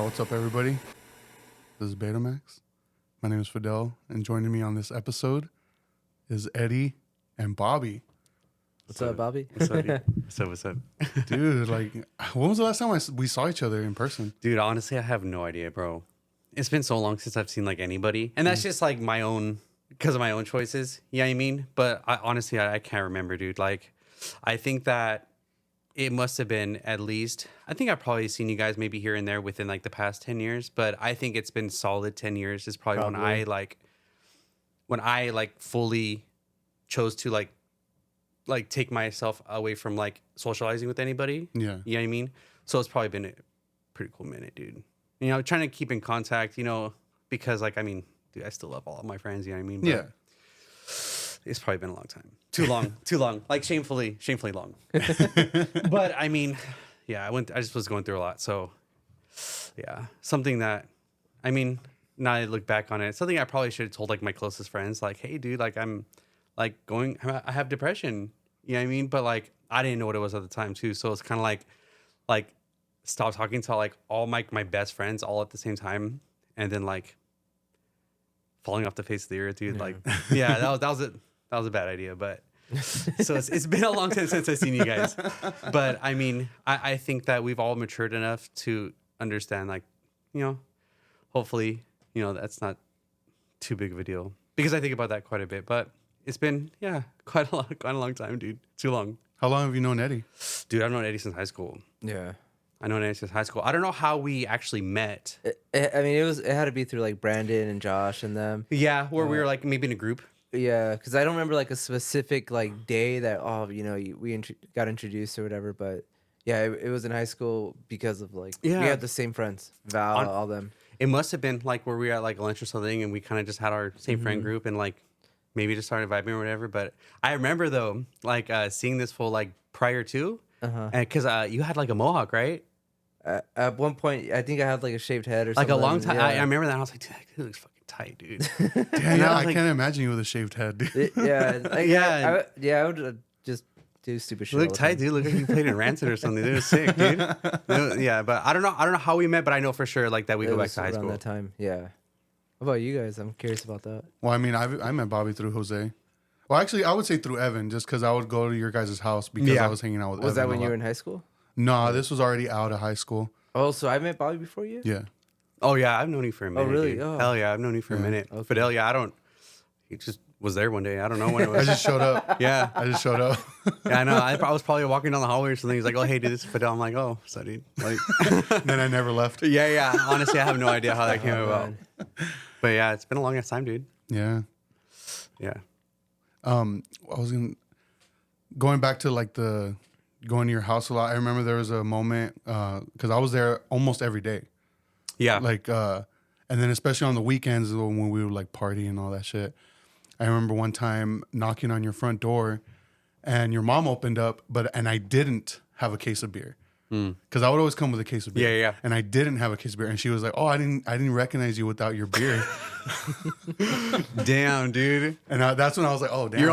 what's up, everybody? This is BETAMAX. My name is Fidel, and joining me on this episode is Eddie and Bobby. What's up, Bobby? What's up? What's up? Dude, like, when was the last time we saw each other in person? Dude, honestly, I have no idea, bro. It's been so long since I've seen like anybody, and that's just like my own, because of my own choices. You know what I mean? But honestly, I can't remember, dude. Like, I think that it must have been at least, I think I've probably seen you guys maybe here and there within like the past 10 years, but I think it's been solid 10 years is probably. when I fully chose to like take myself away from like socializing with anybody. Yeah. You know what I mean? So it's probably been a pretty cool minute, dude. You know, trying to keep in contact, you know, because like, I mean, dude, I still love all of my friends, you know what I mean? But Yeah. it's probably been a long time. Too long. Like shamefully long. But I mean, yeah, I just was going through a lot. So yeah, something that, I mean, now I look back on it, something I probably should have told like my closest friends, like, hey dude, like I'm like I have depression. You know what I mean? But like, I didn't know what it was at the time too. So it's kind of like stop talking to like all my best friends all at the same time. And then like falling off the face of the earth, dude. Yeah. Like, yeah, that was a bad idea, but so it's been a long time since I've seen you guys. But I mean, I think that we've all matured enough to understand, like, you know, hopefully, you know, that's not too big of a deal, because I think about that quite a bit. But it's been, yeah, quite a long time, dude. Too long. How long have you known Eddie? Dude, I've known Eddie since high school. Yeah. I know Eddie since high school. I don't know how we actually met. I mean, it had to be through like Brandon and Josh and them. Yeah, where we were like maybe in a group. Yeah, because I don't remember like a specific like day that we got introduced or whatever. But yeah, it was in high school because of like we had the same friends, Val, all them. It must have been like where we were at like lunch or something, and we kind of just had our same friend group and like maybe just started vibing or whatever. But I remember though, like seeing this fool like prior to, and because you had like a mohawk, right? At one point, I think I had like a shaved head or like something. a long time. Yeah. I remember that. And I was like, dude, that dude looks fucking tight, dude. Damn, yeah, I like, can't imagine you with a shaved head, dude. I would just do stupid shit. You look tight, dude. Look like you played in Rancid or something. Dude, it was sick, dude. Yeah, but I don't know how we met, but I know for sure like that we go back to high school. That time, yeah. What about you guys? I'm curious about that. Well, I mean, I met Bobby through Jose. Well, actually, I would say through Evan, just because I would go to your guys' house because I was hanging out with Evan. Was that when a you lot. were in high school? No, this was already out of high school. Oh, so I met Bobby before you? Yeah. Oh yeah, I've known you for a minute. really? Dude. Oh. Hell yeah, I've known you for a minute. Okay. Fidel, yeah, he just was there one day. I don't know when it I was. just showed up. Yeah. I just showed up. Yeah, I know. I was probably walking down the hallway or something. He's like, "Oh, hey, dude, this is Fidel." I'm like, "Oh, so dude." Like, Then I never left. yeah. Honestly, I have no idea how that came about. Man. But yeah, it's been a long ass time, dude. Yeah. Yeah. I was going back to like going to your house a lot. I remember there was a moment because I was there almost every day. Yeah. Like, and then especially on the weekends when we would like party and all that shit. I remember one time knocking on your front door, and your mom opened up, and I didn't have a case of beer. Because I would always come with a case of beer. Yeah. And I didn't have a case of beer, and she was like, "Oh, I didn't recognize you without your beer." Damn, dude. And that's when I was like, "Oh, damn." You're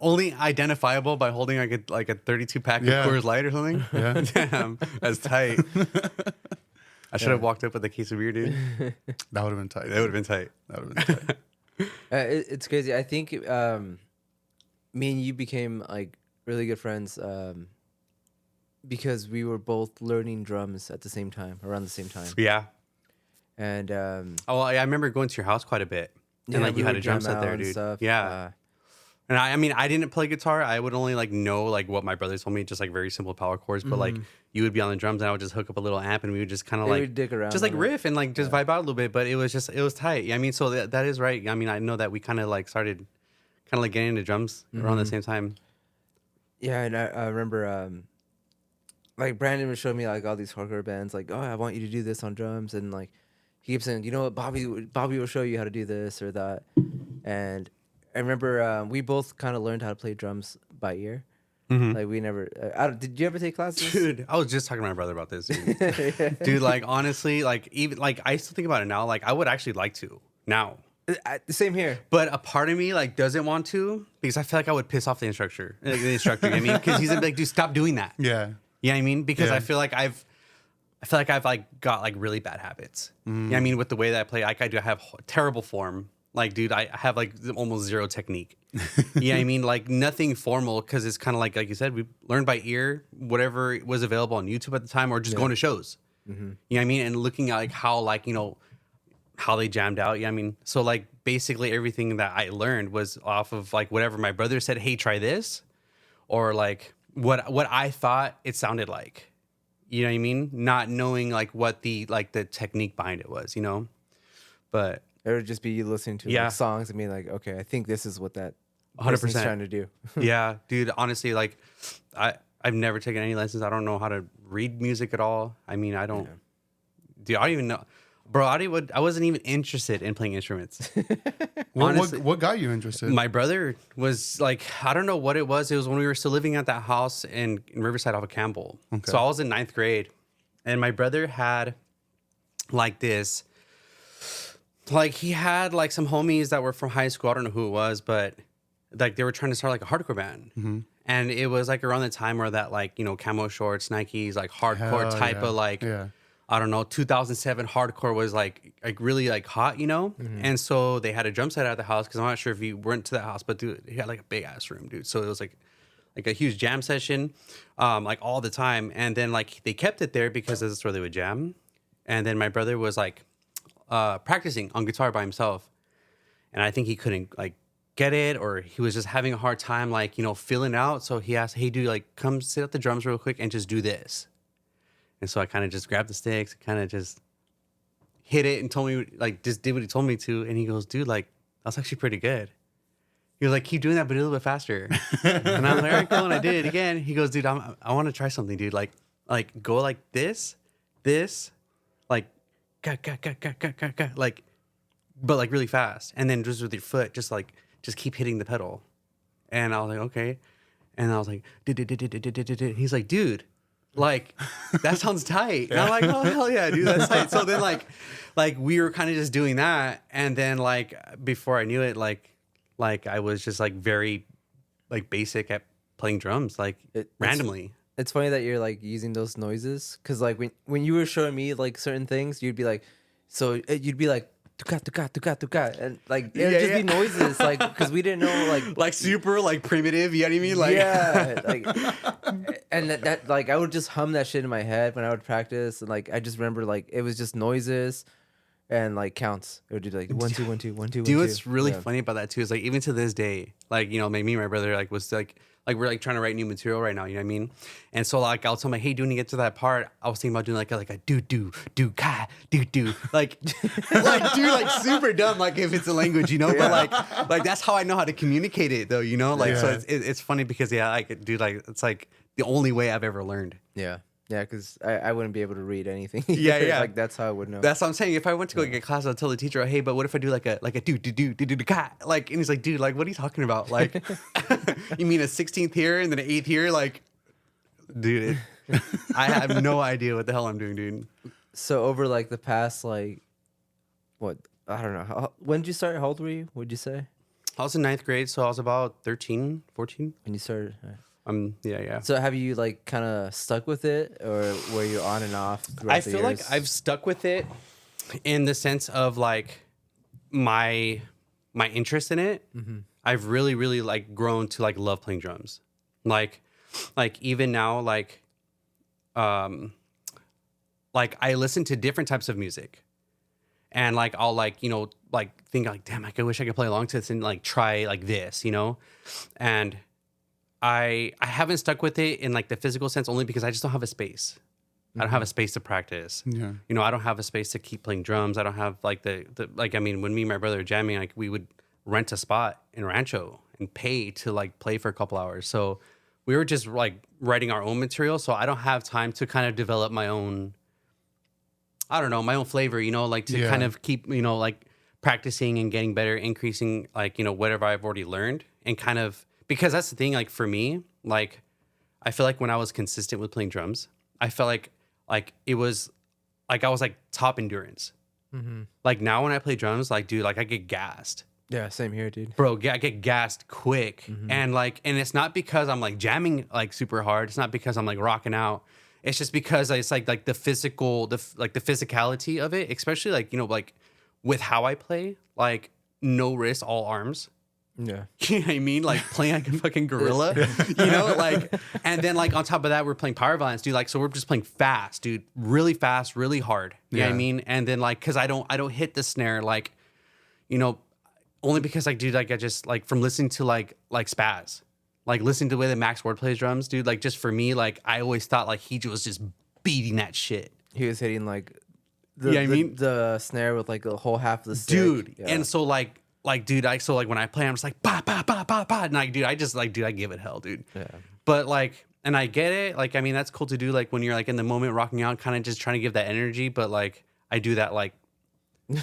only identifiable by holding like a 32 pack of Yeah. Coors Light or something. Yeah. Damn, that's tight. I should have walked up with a case of beer, dude. That would have been tight. That would have been tight. That would have been tight. It's crazy. I think me and you became like really good friends because we were both learning drums at the same time, around the same time. Yeah. And I remember going to your house quite a bit. And like we you had would a drum jam set out there, and dude. stuff. Yeah. And I mean, I didn't play guitar. I would only like know like what my brothers told me, just like very simple power chords. But like you would be on the drums, and I would just hook up a little amp, and we would just kind of we like would dick around, just like on it. riff and like just vibe out a little bit. But it was tight. Yeah, I mean, so that is right. I mean, I know that we kind of like started kind of like getting into drums around the same time. Yeah, and I remember like Brandon would show me like all these hardcore bands, like, "Oh, I want you to do this on drums," and like he keeps saying, "You know what, Bobby will show you how to do this or that." And I remember we both kind of learned how to play drums by ear. Like we never. Did you ever take classes? Dude, I was just talking to my brother about this, dude. Dude, like honestly, like even like I still think about it now. Like I would actually like to now. Same here. But a part of me like doesn't want to because I feel like I would piss off the instructor. You know what I mean, because he's like, dude, stop doing that. Yeah. You know what I mean? Because Yeah. I feel like I've I feel like I've like got like really bad habits. You know what I mean, with the way that I play, like I have terrible form. Like, dude, I have like almost zero technique. You know what I mean? Like nothing formal, because it's kind of like you said, we learned by ear, whatever was available on YouTube at the time, or just going to shows. You know what I mean? And looking at like how like, you know, how they jammed out. Yeah, I mean, so like basically everything that I learned was off of like whatever my brother said, hey, try this, or like what I thought it sounded like. You know what I mean? Not knowing like what the technique behind it was, you know? But it would just be you listening to like songs and being like, okay, I think this is what that 100% trying to do. Yeah, dude, honestly, like I've never taken any lessons. I don't know how to read music at all. I mean, I don't dude, I don't even know. Bro, I wasn't even interested in playing instruments. Honestly, what got you interested? My brother was like, I don't know what it was. It was when we were still living at that house in Riverside off of Campbell. Okay. So I was in 9th grade, and my brother had like this, like he had like some homies that were from high school. I don't know who it was, but like they were trying to start like a hardcore band. And it was like around the time where that like, you know, camo shorts, Nikes, like hardcore type of like, I don't know, 2007 hardcore was like really like hot, you know? And so they had a drum set at the house, because I'm not sure if you went to that house, but dude, he had like a big ass room, dude. So it was like a huge jam session, like all the time. And then like they kept it there because that's where they would jam. And then my brother was like practicing on guitar by himself. And I think he couldn't like get it, or he was just having a hard time, like, you know, feeling out. So he asked, hey, dude, like come sit at the drums real quick and just do this. And so I kind of just grabbed the sticks, kind of just hit it, and told me, like, just did what he told me to. And he goes, dude, like, that's actually pretty good. He was like, keep doing that, but a little bit faster. And I was like, all right, cool. And I did it again. He goes, dude, I want to try something, dude. Like go like this, like, like, but like really fast. And then just with your foot, just keep hitting the pedal. And I was like, okay. And I was like, he's like, dude, like, that sounds tight. And I'm like, oh, hell yeah, dude, that's tight. So then, like we were kind of just doing that. And then, like, before I knew it, like I was just, like, very, like, basic at playing drums, like, randomly. It's funny that you're, like, using those noises. Because, like, when you were showing me, like, certain things, you'd be like, tuka, and like it would just be noises, like, because we didn't know like super like primitive, you know what I mean? Like like and that like I would just hum that shit in my head when I would practice, and like I just remember like it was just noises and like counts. It would do like 1 2 1 2 1 2. Dude, what's really funny about that too is like even to this day, like, you know, me and my brother like was like we're like trying to write new material right now, you know what I mean? And so like I'll tell my, hey, dude, when you get to that part, I was thinking about doing like a do ka do like like dude, like super dumb, like if it's a language, you know, but like that's how I know how to communicate it though, you know, like so it's funny because like dude, like it's like the only way I've ever learned. Yeah, because I wouldn't be able to read anything. Yeah. Like that's how I would know. That's what I'm saying. If I went to go get class, I'll tell the teacher, hey, but what if I do like a do cat? Like, and he's like, dude, like, what are you talking about? Like, you mean a 16th here and then an 8th here? Like, dude, I have no idea what the hell I'm doing, dude. So over like the past, like, what? I don't know. When did you start? How old were you? What'd you say? I was in 9th grade, so I was about 13, 14. When you started? Yeah. So have you like kind of stuck with it, or were you on and off? I feel like I've stuck with it in the sense of like my interest in it. Mm-hmm. I've really like grown to like love playing drums. Like even now, like I listen to different types of music, and like I'll like, you know, like think like, damn, like I wish I could play along to this and like try like this, you know, and I haven't stuck with it in like the physical sense only because I just don't have a space. I don't have a space to practice. Yeah. You know, I don't have a space to keep playing drums. I don't have like the like, I mean, when me and my brother are jamming, like we would rent a spot in Rancho and pay to like play for a couple hours. So we were just like writing our own material. So I don't have time to kind of develop my own, I don't know, my own flavor, you know, like to kind of keep, you know, like practicing and getting better, increasing like, you know, whatever I've already learned, and kind of, because that's the thing, like for me, like I feel like when I was consistent with playing drums, I felt like it was like I was like top endurance. Mm-hmm. Like now when I play drums, like dude, like I get gassed. Yeah, same here, dude. Bro, I get gassed quick. Mm-hmm. And it's not because I'm like jamming like super hard. It's not because I'm like rocking out. It's just because it's like the physical, the physicality of it, especially like, you know, like with how I play, like no wrist, all arms. Yeah. You know what I mean? Like playing like a fucking gorilla, you know, like, and then like on top of that, we're playing power violence, dude. Like, so we're just playing fast, dude, really fast, really hard. You know what I mean? And then like, cause I don't hit the snare, like, you know, only because like, dude, like I just like from listening to like Spaz, like listening to the way that Max Ward plays drums, dude, like just for me, like I always thought like he was just beating that shit. He was hitting like the snare with like a whole half of the stick. Dude. Yeah. And so like, dude, so like when I play, I'm just like, ba, ba, ba, ba, ba. And like, dude, I just like, dude, I give it hell, dude. Yeah. But like, and I get it. Like, I mean, that's cool to do. Like when you're like in the moment rocking out, kind of just trying to give that energy. But like, I do that like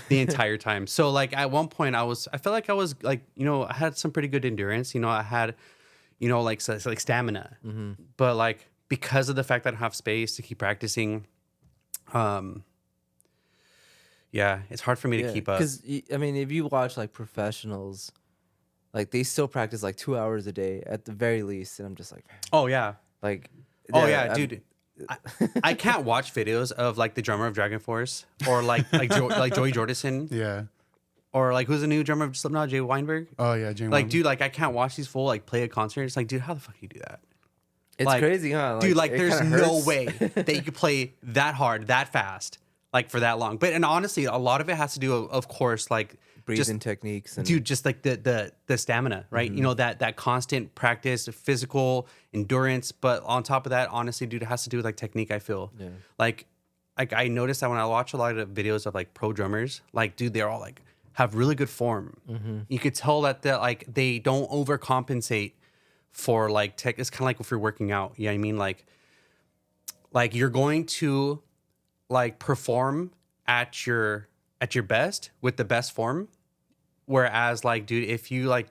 the entire time. So like at one point I felt like I was like, you know, I had some pretty good endurance. You know, I had, you know, like, so like stamina. Mm-hmm. But like, because of the fact that I don't have space to keep practicing, yeah, it's hard for me to keep up. Because I mean, if you watch like professionals, like they still practice like 2 hours a day at the very least, and I'm just like, Oh yeah, like, oh yeah, dude. I can't watch videos of like the drummer of Dragon Force or like Joey Jordison Yeah. or like who's the new drummer of Slipknot, Jay Weinberg. Oh yeah, Jane. Like, dude, like I can't watch these full like play a concert. It's like, dude, how the fuck do you do that? it's Like, crazy, huh? Dude, like it there's kinda no hurts. way that you could play that hard, that fast, like for that long. But and honestly, a lot of it has to do, of course, like breathing techniques and dude, just like the stamina, right? You know, that constant practice, physical endurance. But on top of that, honestly, dude, it has to do with like technique. I feel like I noticed that when I watch a lot of videos of like pro drummers, like dude, they're all like have really good form. You could tell that they don't overcompensate for like tech. It's kind of like if you're working out. You know what I mean? Like you're going to like perform at your best with the best form. Whereas like, dude, if you like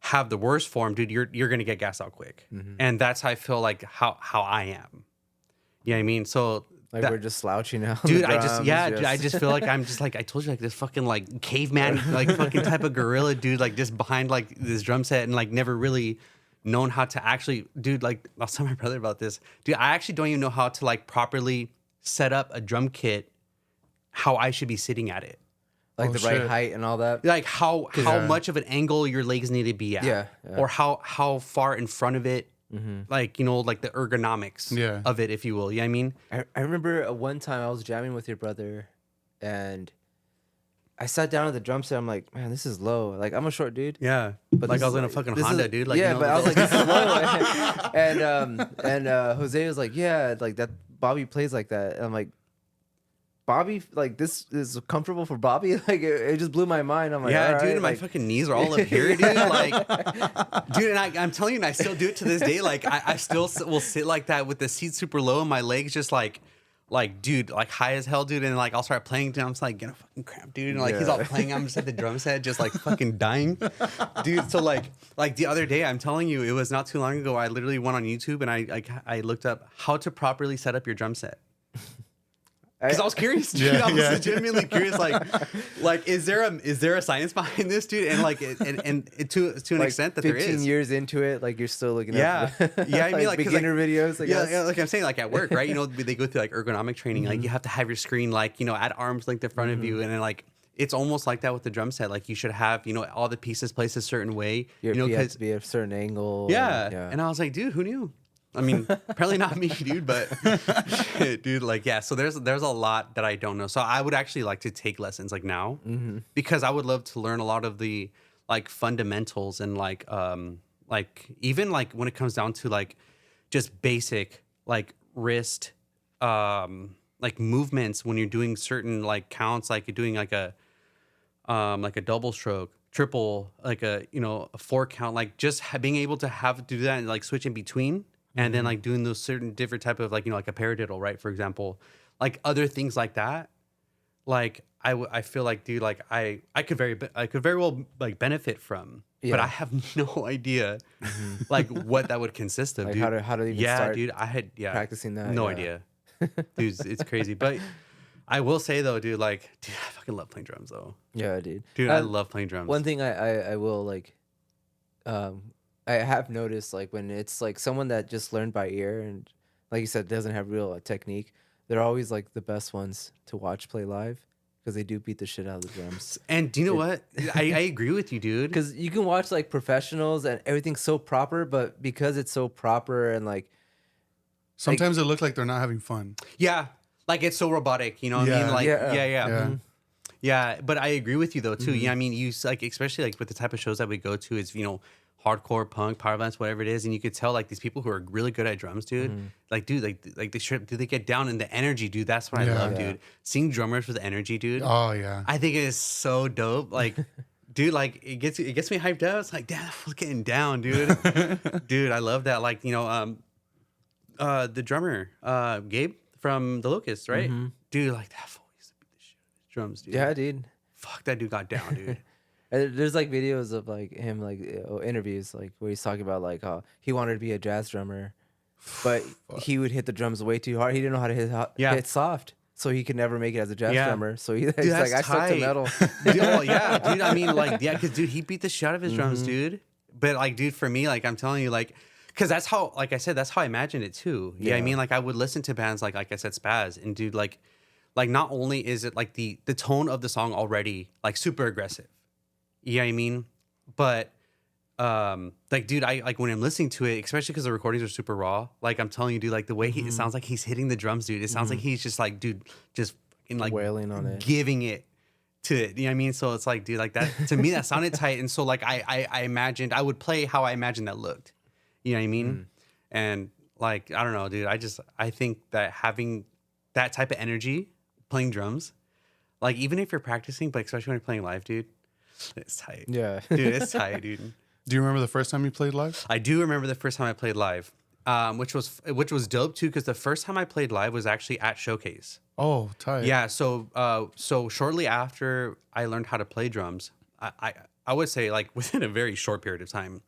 have the worst form, dude, you're gonna get gassed out quick. And that's how I feel like how I am. You know what I mean? So like we're just slouching now, dude. Dude, I just feel like I'm just like I told you, like this fucking like caveman, like fucking type of gorilla, dude, like just behind like this drum set and like never really known how to actually, dude. Like I'll tell my brother about this, dude. I actually don't even know how to like properly set up a drum kit, how I should be sitting at it. like the right height and all that. Like how much of an angle your legs need to be at, Yeah. or how far in front of it, like you know, like the ergonomics of it, if you will. Yeah, I mean, I remember one time I was jamming with your brother, and I sat down at the drum set. I'm like, man, this is low. Like I'm a short dude. yeah, But like this I was is in a fucking Honda, dude. Like, yeah, you know, but I was like, this is low. and Jose was like, yeah, like that. Bobby plays like that. And I'm like, Bobby, like this is comfortable for Bobby. Like it just blew my mind. I'm like, yeah, all dude, right, my like, fucking knees are all up here, dude. Like, dude, and I'm telling you, and I still do it to this day. Like, I still will sit like that with the seat super low and my legs just like, dude, like high as hell, dude. And like, I'll start playing, dude. I'm just like, get a fucking cramp, dude. And like, he's all playing. I'm just at the drum set, just like fucking dying, dude. So like the other day, I'm telling you, it was not too long ago. I literally went on YouTube and I looked up how to properly set up your drum set. Because I was curious, dude. I was legitimately curious. Like, is there a science behind this, dude? And like, and to an like extent that there is. 15 years into it, like you're still looking yeah, at yeah. I mean, like beginner videos. I guess. Yeah, like I'm saying, like at work, right? You know, they go through like ergonomic training. Like you have to have your screen like at arm's length in front of you, and then like it's almost like that with the drum set. Like you should have all the pieces placed a certain way. Your you have to be a certain angle. Yeah. And I was like, dude, who knew? I mean, apparently not me, dude, but shit, dude, like, yeah. So there's a lot that I don't know. So I would actually like to take lessons like now because I would love to learn a lot of the like fundamentals and like even like when it comes down to like just basic like wrist like movements when you're doing certain like counts, like you're doing like a double stroke, triple, like a four count, like just being able to do that and like switch in between. And then like doing those certain different type of like, like a paradiddle, right? For example, like other things like that. Like I feel like, dude, like I could very well like benefit from, but I have no idea like what that would consist of, like dude. How to even start dude, I had practicing that. No idea. Dude, it's crazy. But I will say though, dude, like, dude, I fucking love playing drums though. Yeah, dude. Dude, I love playing drums. One thing I will like, I have noticed like when it's like someone that just learned by ear and like you said, doesn't have real technique, they're always like the best ones to watch play live because they do beat the shit out of the drums. And do you know what? I agree with you, dude. Because you can watch like professionals and everything's so proper, but because it's so proper and like Sometimes it looks like they're not having fun. Yeah, like it's so robotic. You know what I mean? Like Yeah. yeah. Yeah. Yeah, but I agree with you though too. Yeah, I mean, you like especially like with the type of shows that we go to is hardcore punk power bands, whatever it is, and you could tell like these people who are really good at drums, dude. Like, dude, like they get down in the energy, dude. That's what I love, Yeah. dude. Seeing drummers with energy, dude. Oh yeah. I think it is so dope. Like, dude, like it gets me hyped up. It's like, damn, that fool's getting down, dude. Dude, I love that. Like, the drummer, Gabe from The Locust, right? Dude, like that fool used to beat the shit out of his drums, dude. yeah, dude. Fuck, that dude got down, dude. And there's like videos of like him like interviews like where he's talking about like how he wanted to be a jazz drummer, but he would hit the drums way too hard. He didn't know how to hit soft, so he could never make it as a jazz drummer. So he's like, I stuck to metal. Dude, well, yeah, dude. I mean, like, yeah, because dude, he beat the shit out of his drums, dude. But like, dude, for me, like, I'm telling you, like, because that's how, like I said, that's how I imagined it too. Yeah, I mean, like, I would listen to bands like I said, Spaz, and dude, like not only is it like the tone of the song already like super aggressive. You know what I mean? But like, dude, I like when I'm listening to it, especially because the recordings are super raw. Like, I'm telling you, dude, like the way it sounds like he's hitting the drums, dude. It sounds like he's just like, dude, just fucking like wailing on it, giving it to it. You know what I mean? So it's like, dude, like that to me that sounded tight. And so like I imagined I would play how I imagined that looked. You know what I mean? And like, I don't know, dude. I think that having that type of energy playing drums, like even if you're practicing, but especially when you're playing live, dude. It's tight. Yeah. Dude, it's tight, dude. Do you remember the first time you played live? I do remember the first time I played live, which was dope too, because the first time I played live was actually at Showcase. Oh, tight. Yeah, so shortly after I learned how to play drums, I would say like within a very short period of time,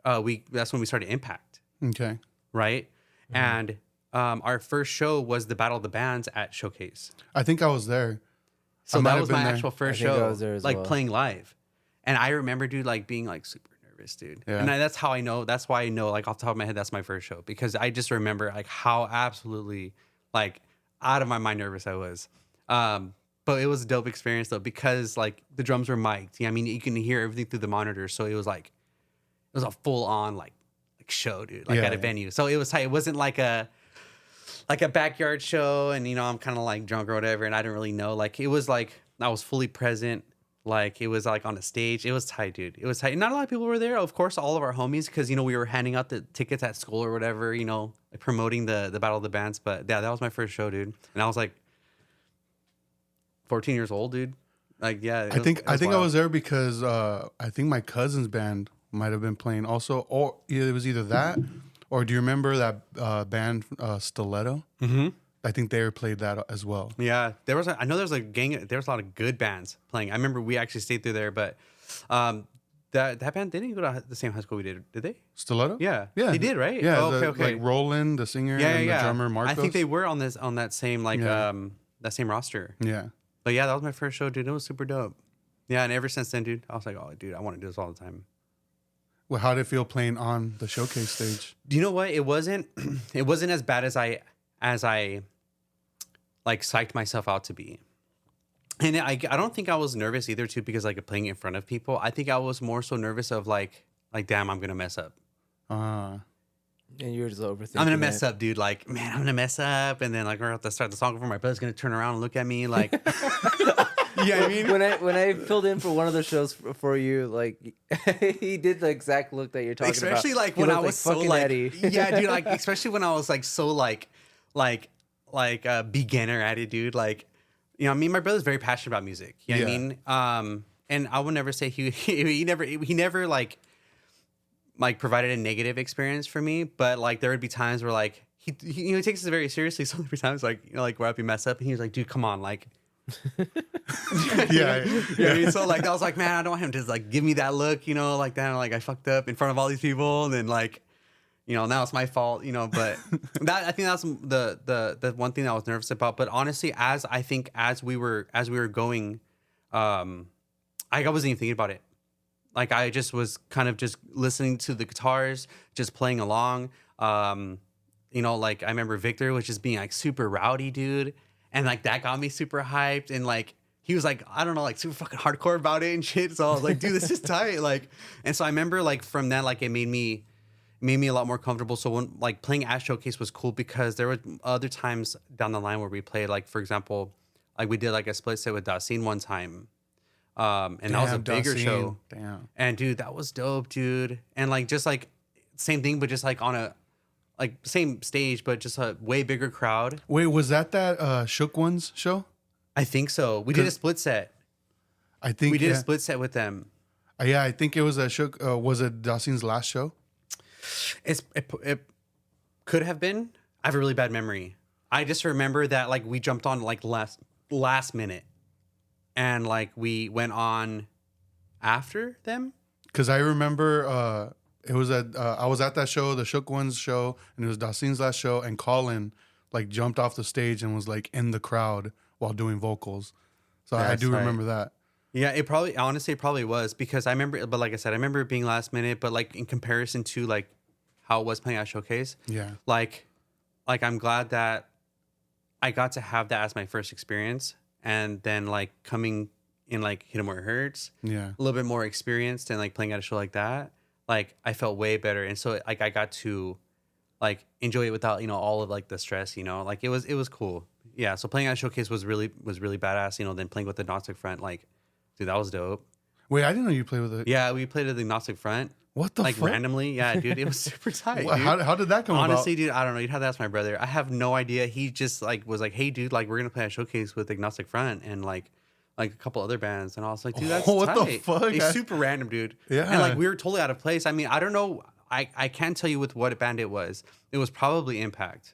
that's when we started Impact, Okay. right? And our first show was the Battle of the Bands at Showcase. I think I was there. So I might that have was been my there. actual first I think I show, was there as like well. playing live. And I remember, dude, like being like super nervous, dude. Yeah. And that's how I know. That's why I know, like off the top of my head, that's my first show, because I just remember like how absolutely like out of my mind nervous I was. But it was a dope experience though, because like the drums were mic'd. Yeah, I mean, you can hear everything through the monitors, so it was a full on like show, dude, like Yeah. at a venue. So it was tight. It wasn't like a backyard show, and I'm kind of like drunk or whatever, and I didn't really know. Like it was like I was fully present. Like it was like on a stage. It was tight, dude. It was tight. Not a lot of people were there. Of course, all of our homies, because we were handing out the tickets at school or whatever. Like promoting the Battle of the Bands. But yeah, that was my first show, dude. And I was like 14 years old, dude. Like yeah. I think I wild. was there because I think my cousin's band might have been playing also, or it was either that, or do you remember that band Stiletto? Mm-hmm. I think they played that as well. Yeah, I know there was a gang. There was a lot of good bands playing. I remember we actually stayed through there, but that band didn't go to the same high school we did they? Stiletto? Yeah, Yeah. they did, right? Yeah. Oh, okay. Like Roland, the singer, Yeah, and yeah. the drummer, Marcos. I think they were on that same Yeah. that same roster. Yeah. But yeah, that was my first show, dude. It was super dope. Yeah, and ever since then, dude, I was like, oh, dude, I want to do this all the time. Well, how did it feel playing on the showcase stage? Do you know what? It wasn't as bad as I like psyched myself out to be. And I don't think I was nervous either too, because like playing in front of people. I think I was more so nervous of like damn, I'm gonna mess up. And you were just overthinking. I'm gonna mess up, dude. Like, man, I'm gonna mess up, and then like we're gonna have to start the song over. My brother's gonna turn around and look at me like, yeah. I mean, when I filled in for one of the shows for you, like he did the exact look that you're talking especially about. like He when I looked was so fucking like, Eddie. yeah, dude. Like, especially when I was like so like a beginner at it, dude. Like, I mean, my brother's very passionate about music. You know what I mean? And I would never say he never like provided a negative experience for me, but like there would be times where like he takes it very seriously. So there would be times like like where I'd be messed up, and he was like, dude, come on, like. Yeah. I mean, so like I was like, man, I don't want him to like give me that look, like that, like I fucked up in front of all these people, and then like, now it's my fault, but I think that's the one thing that I was nervous about. But honestly, as we were going, I wasn't even thinking about it. Like I just was kind of just listening to the guitars, just playing along. you know, like I remember Victor was just being like super rowdy, dude, and like that got me super hyped, and like he was like, I don't know, like super fucking hardcore about it and shit. So I was like, dude, this is tight, like. And so I remember like from that, like it made me a lot more comfortable. So when like playing at Showcase was cool because there were other times down the line where we played, like for example, like we did like a split set with Dasin one time. And that was a bigger show. Damn. And dude, that was dope, dude. And like just like same thing, but just like on a like same stage, but just a way bigger crowd. Wait, was that Shook Ones show? I think so. We did a split set. I think We did a split set with them. Yeah, I think it was a Shook. Was it Dasin's last show? It could have been. I have a really bad memory. I just remember that like we jumped on like last minute, and like we went on after them. Because I remember it was I was at that show, the Shook Ones show, and it was Dasin's last show, and Colin like jumped off the stage and was like in the crowd while doing vocals. So I do remember that. Yeah, it probably was because I remember, but like I said, I remember it being last minute, but like in comparison to like how it was playing at Showcase, Yeah. like I'm glad that I got to have that as my first experience, and then like coming in like Hit 'Em Where It Hurts, Yeah. a little bit more experienced and like playing at a show like that, like I felt way better, and so like I got to like enjoy it without, you know, all of like the stress, you know, like it was cool. Yeah, so playing at Showcase was really badass, you know. Then playing with the Agnostic Front, like, dude, that was dope. Wait, I didn't know you played with it. Yeah, we played at the Agnostic Front. What the like fuck? randomly? Yeah, dude, it was super tight. What, dude. how did that come Honestly, about? dude, I don't know. You'd have to ask my brother. I have no idea. He just like was like, "Hey, dude, like we're gonna play a Showcase with Agnostic Front and like a couple other bands." And I was like, "Dude, that's What the tight." fuck? It's super random, dude. Yeah. And like we were totally out of place. I mean, I don't know. I can't tell you with what band it was. It was probably Impact.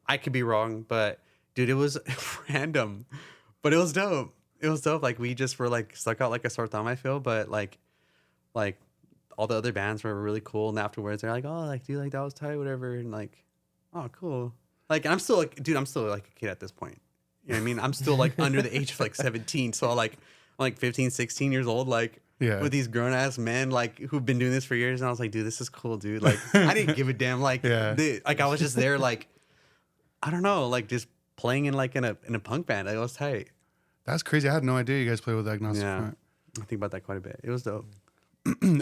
I could be wrong, but dude, it was random, but it was dope. It was dope. Like we just were like stuck out like a sore thumb, I feel, but like all the other bands were really cool. And afterwards they're like, "Oh, like, dude, like that was tight, whatever." And like, "Oh, cool." Like, and I'm still like, dude, I'm still like a kid at this point. You know what I mean? I'm still like under the age of like 17. So like, I'm like 15, 16 years old, like Yeah. with these grown ass men, like who've been doing this for years. And I was like, dude, this is cool, dude. Like, I didn't give a damn. Like, Yeah. like I was just there, like, I don't know, like just playing in like in a punk band. Like, it was tight. That's crazy. I had no idea you guys play with Agnostic Yeah. Front. I think about that quite a bit. It was dope.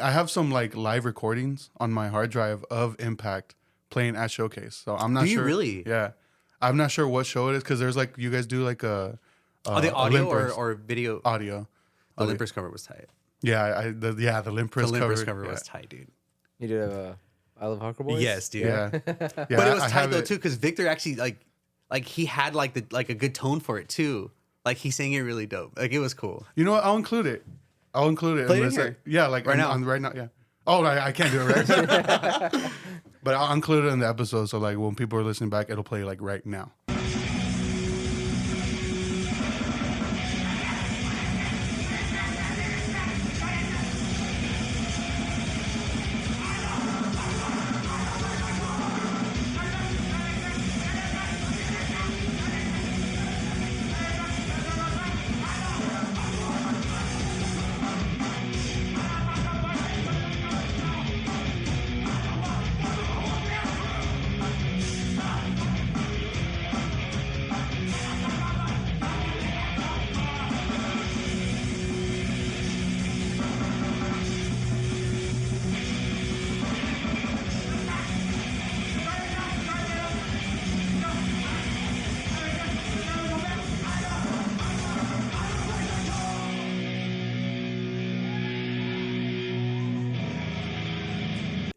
I have some like live recordings on my hard drive of Impact playing at Showcase. So I'm not Do you sure. really? Yeah. I'm not sure what show it is because there's like you guys do like a Are they audio Olympus or video? audio. The Olympus cover was tight. Yeah, the Limpers The Olympus cover. cover Yeah. was tight, dude. You did I Love Hardcore Boys? Yes, dude. Yeah. Yeah, But it was I tight have though it. too, because Victor actually like he had like a good tone for it too. Like he sang it really dope. Like it was cool. You know what? I'll include it. Play it in unless here. yeah, like Right now. right now. Yeah. Oh, I can't do it right. But I'll include it in the episode. So like when people are listening back, it'll play like right now.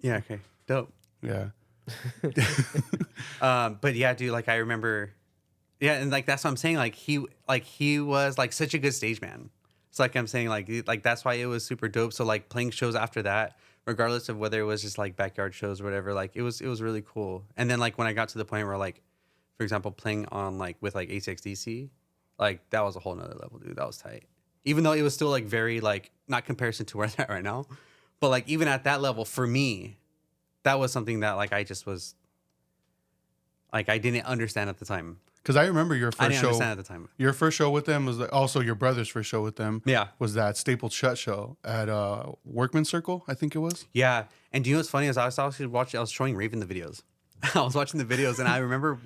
Yeah. Okay. Dope. Yeah. But yeah, dude. Like I remember. Yeah, and like that's what I'm saying. Like he was like such a good stage man. It's like I'm saying like that's why it was super dope. So like playing shows after that, regardless of whether it was just like backyard shows or whatever, like it was really cool. And then like when I got to the point where like, for example, playing on like with like ACxDC, like that was a whole nother level, dude. That was tight. Even though it was still like very like not comparison to where I'm at right now, but like even at that level for me, that was something that like I just was like I didn't understand at the time. Because I remember your I first didn't show. understand at the time. Your first show with them was also your brother's first show with them. Yeah. Was that Stapled Shut show at Workman Circle? I think it was. Yeah, and do you know what's funny is I was showing Raven the videos. I was watching the videos, and I remember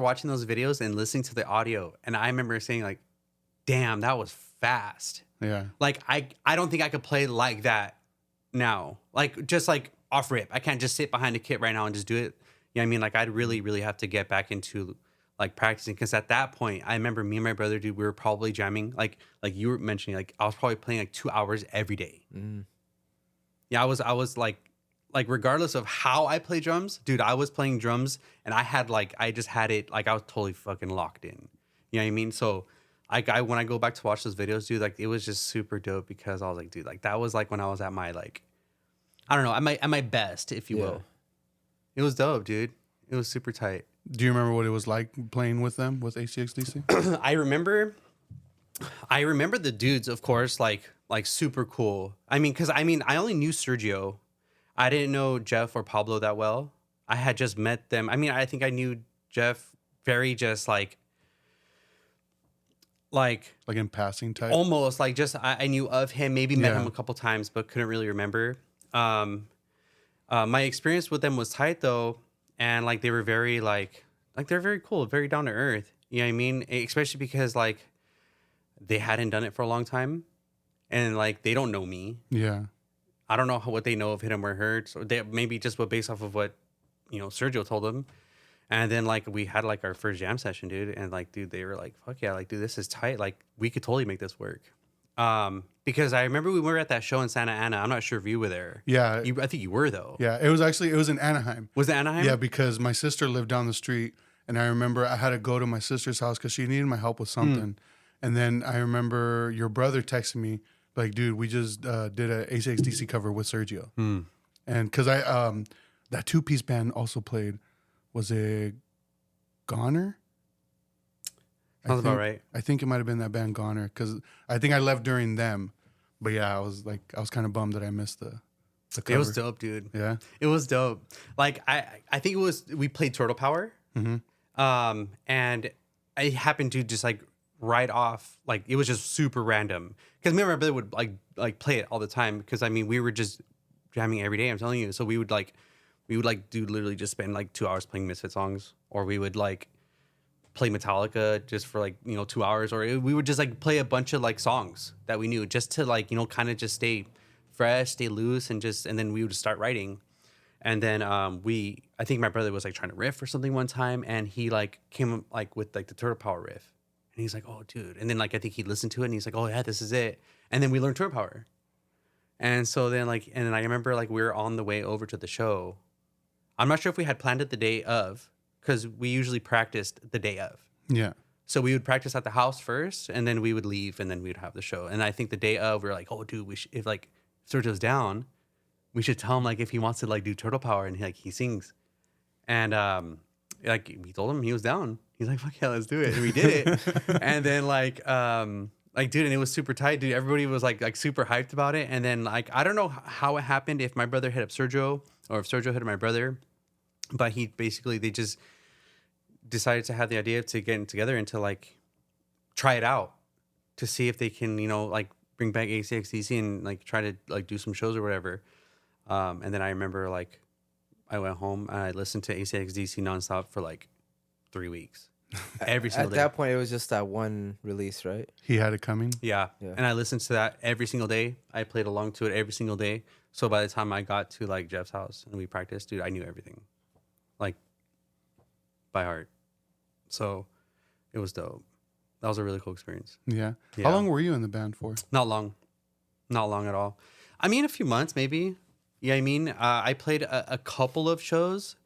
watching those videos and listening to the audio, and I remember saying like, "Damn, that was fast." Yeah. Like I don't think I could play like that now. Like just like off rip. I can't just sit behind a kit right now and just do it. You know what I mean? Like I'd really, really have to get back into like practicing, because at that point I remember me and my brother, dude, we were probably jamming like you were mentioning, like I was probably playing like 2 hours every day. Yeah, I was like regardless of how I play drums, dude, I was playing drums and I just had it like I was totally fucking locked in. You know what I mean? So when I go back to watch those videos, dude, like it was just super dope, because I was like, dude, like that was like when I was at my like, I don't know, at my best, if you will. It was dope, dude. It was super tight. Do you remember what it was like playing with them with ACxDC? I remember the dudes, of course, like super cool. I mean, because I only knew Sergio. I didn't know Jeff or Pablo that well. I had just met them. I mean, I think I knew Jeff very just like in passing type? almost like just I knew of him, maybe met him a couple times, but couldn't really remember. My experience with them was tight though, and like they were very like they're very cool, very down to earth. You know what I mean? Especially because like they hadn't done it for a long time, and like they don't know me. Yeah. I don't know what they know of Hit 'Em or Hurts, or they maybe just based off of what Sergio told them. And then like we had like our first jam session, dude, and like dude, they were like, "Fuck yeah, like dude, this is tight. Like we could totally make this work." Because I remember we were at that show in Santa Ana. I'm not sure if you were there. Yeah. I think you were though. Yeah. It was in Anaheim. Was it Anaheim? Yeah, because my sister lived down the street, and I remember I had to go to my sister's house because she needed my help with something. And then I remember your brother texted me like, "Dude, we just did a ACxDC cover with Sergio." And because that 2-piece band also played, was it Goner? Sounds about right. I think it might have been that band Goner, because I think I left during them. But yeah, I was kind of bummed that I missed the cover. It was dope, dude. Yeah. It was dope. Like I think we played Turtle Power. And it happened to just like right off, like it was just super random. Because me and my brother would like play it all the time, because I mean we were just jamming every day, I'm telling you. So we would do literally just spend like 2 hours playing Misfit songs, or we would like play Metallica just for like 2 hours, or we would just like play a bunch of like songs that we knew, just to like kind of just stay fresh, stay loose, and then we would start writing. And then I think my brother was like trying to riff or something one time, and he like came like with like the Turtle Power riff, and he's like, "Oh dude," and then like I think he listened to it and he's like, "Oh yeah, this is it." And then we learned Turtle Power. And so then and then I remember like we were on the way over to the show. I'm not sure if we had planned it the day of, because we usually practiced the day of. Yeah. So we would practice at the house first, and then we would leave, and then we'd have the show. And I think the day of, we were like, "Oh, dude, if like Sergio's down, we should tell him like if he wants to like do Turtle Power," and he sings. And like we told him he was down. He's like, "Fuck yeah, let's do it." And we did it. And then like dude, and it was super tight, dude. Everybody was like super hyped about it. And then like I don't know how it happened, if my brother hit up Sergio or if Sergio hit up my brother, but they just decided to have the idea to get together and to like try it out to see if they can like bring back ACxDC and like try to like do some shows or whatever. And then I remember like I went home and I listened to ACxDC nonstop for like 3 weeks. Every single day. At that point, it was just that one release, right? He had it coming. Yeah. And I listened to that every single day. I played along to it every single day. So by the time I got to like Jeff's house and we practiced, dude, I knew everything, like by heart. So it was dope. That was a really cool experience. Yeah. How long were you in the band for? Not long at all. I mean, a few months maybe. Yeah, I mean, I played a couple of shows,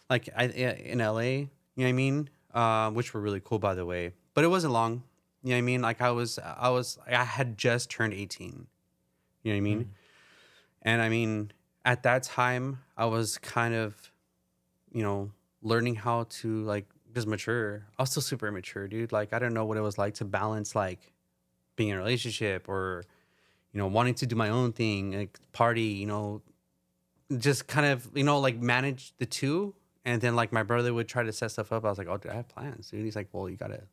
like in LA. You know what I mean? Which were really cool, by the way. But it wasn't long. You know what I mean? Like I had just turned 18. You know what I mean? And I mean, at that time, I was kind of, learning how to like just mature. I was still super immature, dude. Like I don't know what it was like to balance like being in a relationship or, wanting to do my own thing, like party, just kind of, like manage the two. And then like my brother would try to set stuff up. I was like, "Oh, dude, I have plans, dude." He's like, "Well, you gotta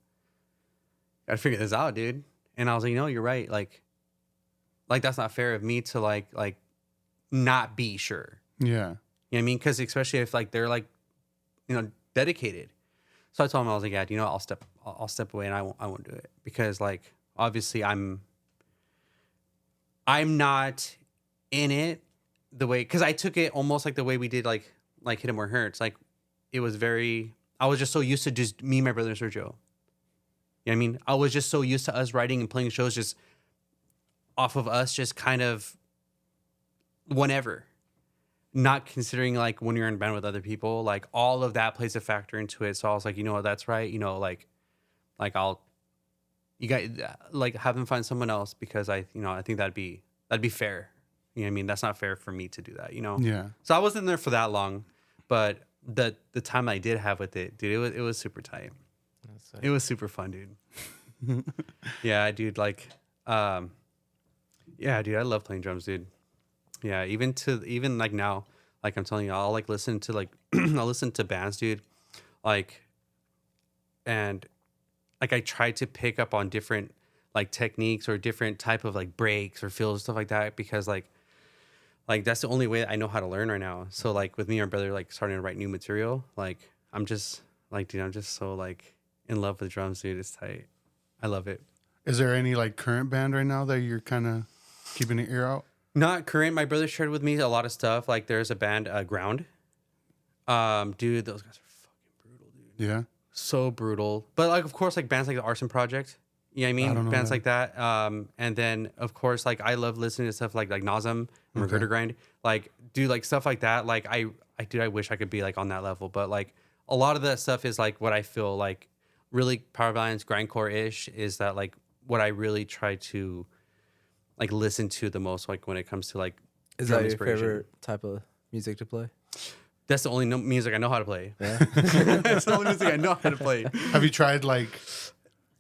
figure this out, dude." And I was like, "You're right. Like that's not fair of me to like not be sure." Yeah. You know what I mean? Because especially if like they're like, dedicated. So I told him, I was like, yeah, I'll step away and I won't do it because like obviously I'm not in it the way, because I took it almost like the way we did like Hit 'Em Where It Hurts. Like it was I was just so used to just me, my brother, and Sergio. You know what I mean? I was just so used to us writing and playing shows just off of us, just kind of whenever. Not considering like when you're in a band with other people, like all of that plays a factor into it. So I was like, you know what, that's right. You guys like have them find someone else because I think that'd be fair. You know what I mean? That's not fair for me to do that, Yeah. So I wasn't there for that long, but the time I did have with it, dude, it was super tight. It was super fun, dude. Yeah, dude, like yeah, dude, I love playing drums, dude. Yeah, even like now, like I'm telling you, I'll like listen to like I'll listen to bands, dude, like, and like I try to pick up on different like techniques or different type of like breaks or fills, stuff like that, because like that's the only way I know how to learn right now. So like with me and my brother like starting to write new material, like I'm just like, dude, I'm just so like in love with drums, dude. It's tight. I love it. Is there any like current band right now that you're kind of keeping an ear out? Not current. My brother shared with me a lot of stuff. Like there's a band, Ground. Dude, those guys are fucking brutal, dude. Yeah. So brutal. But like, of course, like bands like the Arson Project. You know what I mean? I don't know Bands that. like that. And then of course, like I love listening to stuff like Nazem and Okay. Regurgiter Grind. Like, dude, like stuff like that. Like I wish I could be like on that level. But like a lot of that stuff is like what I feel like really power violence, grindcore-ish is that like what I really try to like listen to the most, like when it comes to like Is drum that your inspiration. favorite type of music to play? That's the only music I know how to play. Yeah. That's the only music I know how to play. Have you tried like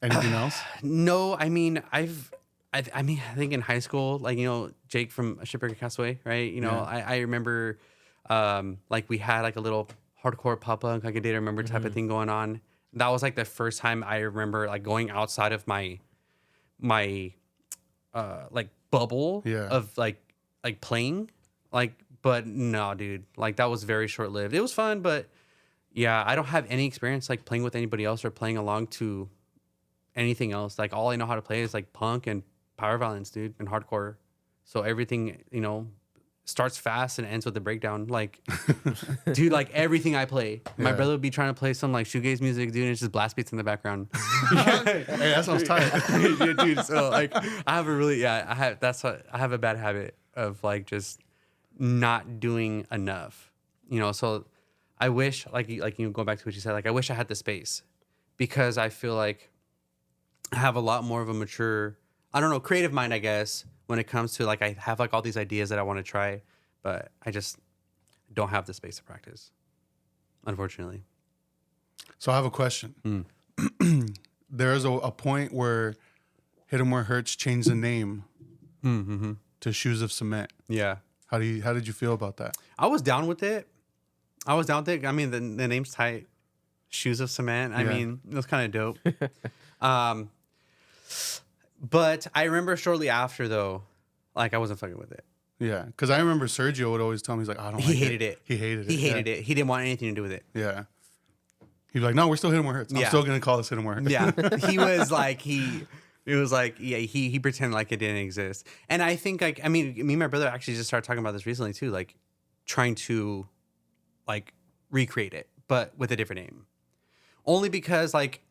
anything else? No, I mean, I think in high school, like, Jake from Shipwreck Castaway, right? Yeah. I remember, like we had like a little hardcore pop punk, like a Data Remember type of thing going on. That was like the first time I remember like going outside of my like bubble Yeah. of like playing, like, but no, dude, like that was very short lived. It was fun, but yeah, I don't have any experience like playing with anybody else or playing along to anything else. Like all I know how to play is like punk and power violence, dude, and hardcore. So everything, starts fast and ends with a breakdown. Like, dude, like everything I play, my Yeah. brother would be trying to play some like shoegaze music, dude, and it's just blast beats in the background. Hey, that sounds tight. Yeah, dude. So like, I have a bad habit of like just not doing enough, So I wish, like going back to what you said, like I wish I had the space, because I feel like I have a lot more of a mature, I don't know, creative mind, I guess, when it comes to like I have like all these ideas that I want to try, but I just don't have the space to practice, unfortunately. So I have a question. There's a point where Hit 'Em Where It Hurts changed the name to Shoes of Cement. Yeah. How did you feel about that? I was down with it. I mean, the name's tight. Shoes of Cement. I Yeah. mean, it was kind of dope. But I remember shortly after, though, like I wasn't fucking with it. Yeah, because I remember Sergio would always tell me, he's like, I don't He like hated it. He hated it. He hated yeah. it. He didn't want anything to do with it. Yeah. He'd be like, no, we're still Hit 'Em Where It Hurts. I'm Yeah. still going to call this Hit 'Em Where It Hurts. Yeah, he was like he pretended like it didn't exist. And I think like, I mean, me and my brother actually just started talking about this recently too, like trying to like recreate it, but with a different name. Only because like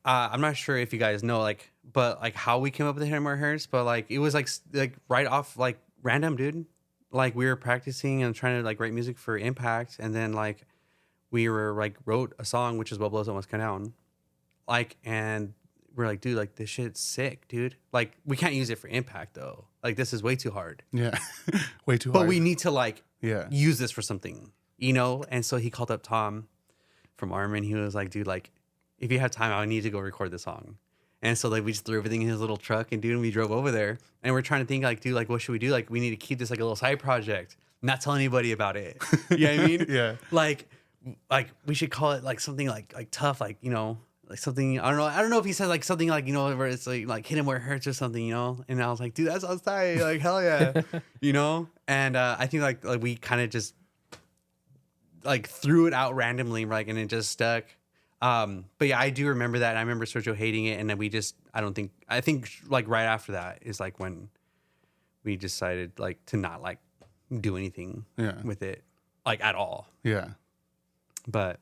I'm not sure if you guys know but like how we came up with the Hit 'Em Where It Hurts, but like it was like right off like random, dude. Like we were practicing and trying to like write music for Impact, and then like we were like wrote a song which is What Blows Almost Come Down, like, and we're like, dude, like this shit's sick, dude. Like we can't use it for Impact though. Like this is way too hard. Yeah. Way too But hard. we need to like Yeah. use this for something, And so he called up Tom from Armin. He was like, dude, like if you have time, I need to go record the song. And so like we just threw everything in his little truck, and dude, we drove over there, and we're trying to think like, dude, like what should we do? Like we need to keep this like a little side project, not tell anybody about it. You know what I mean? Yeah. Like we should call it like something like tough, like like something, I don't know if he said like something like where it's like Hit 'Em Where It Hurts or something, And I was like, dude, that sounds tight, like hell yeah, And I think like we kind of just like threw it out randomly, like, and it just stuck. But yeah, I do remember that. I remember Sergio hating it, and then I think like right after that is like when we decided like to not like do anything with it like at all. Yeah. But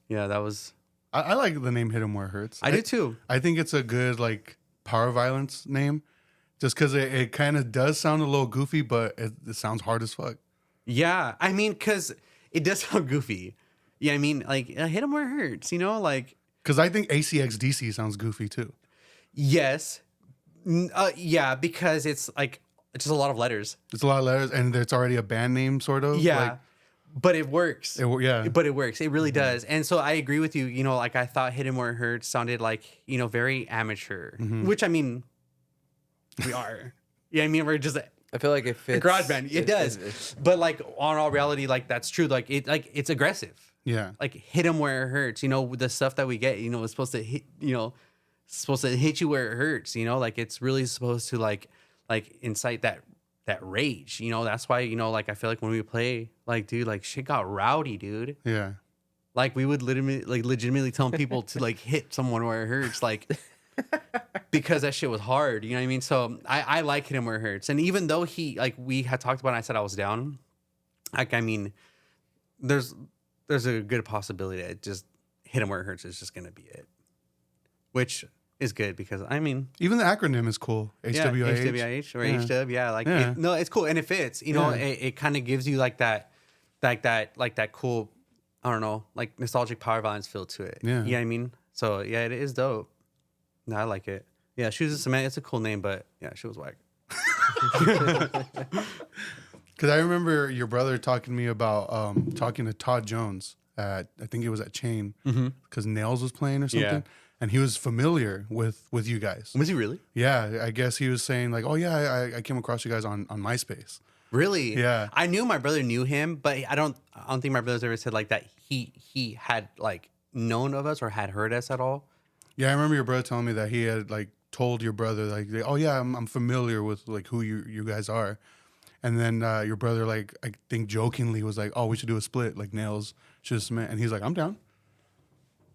yeah, that was. I like the name "Hit 'Em Where It Hurts." I do too. I think it's a good like power violence name, just because it kind of does sound a little goofy, but it sounds hard as fuck. Yeah, I mean, because it does sound goofy. Yeah, I mean, like hit 'em where it hurts, you know, like. Because I think ACxDC sounds goofy too. Yes, yeah, because it's just a lot of letters. It's a lot of letters, and it's already a band name, sort of. Yeah. Like, but it works. Yeah. But it works. It really does. And so I agree with you. You know, like I thought "Hit 'Em Where It Hurts" sounded like, you know, very amateur, which I mean, we are. Yeah, I mean, we're just I feel like it fits. a garage band. It does. But like on all reality, like that's true. Like it's aggressive. Yeah. Like hit 'em where it hurts. You know, the stuff that we get, you know, is supposed to hit, you know, supposed to hit you where it hurts, you know, like it's really supposed to like incite that rage, you know. That's why, you know, like I feel like when we play, like, dude, like shit got rowdy, dude. Yeah. Like we would legitimately tell people to like hit someone where it hurts, like because that shit was hard, you know what I mean? So I like "Hit 'Em Where It Hurts. And even though we had talked about it, I said I was down, like, I mean, there's a good possibility that just "Hit 'Em Where It Hurts" is just gonna be it, which is good because I mean, even the acronym is cool. HWIH. HWIH or HW, yeah, like no, it's cool and it fits. You know, it kind of gives you like that cool, I don't know, like nostalgic power violence feel to it. Yeah, you know what I mean. So yeah, it is dope. No, I like it. Yeah, Shoes of Cement. It's a cool name, but yeah, she was whack. Because I remember your brother talking to me about talking to Todd Jones at, I think it was at Chain, because Nails was playing or something, and he was familiar with you guys. Was he really? Yeah, I guess he was saying like, oh yeah, I came across you guys on MySpace. Really? Yeah. I knew my brother knew him, but I don't think my brother's ever said like that he had like known of us or had heard us at all. Yeah, I remember your brother telling me that he had like told your brother like, oh yeah, I'm familiar with like who you guys are. And then your brother, like, I think jokingly was like, oh, we should do a split, like Nails, Shoes of Cement. And he's like, I'm down.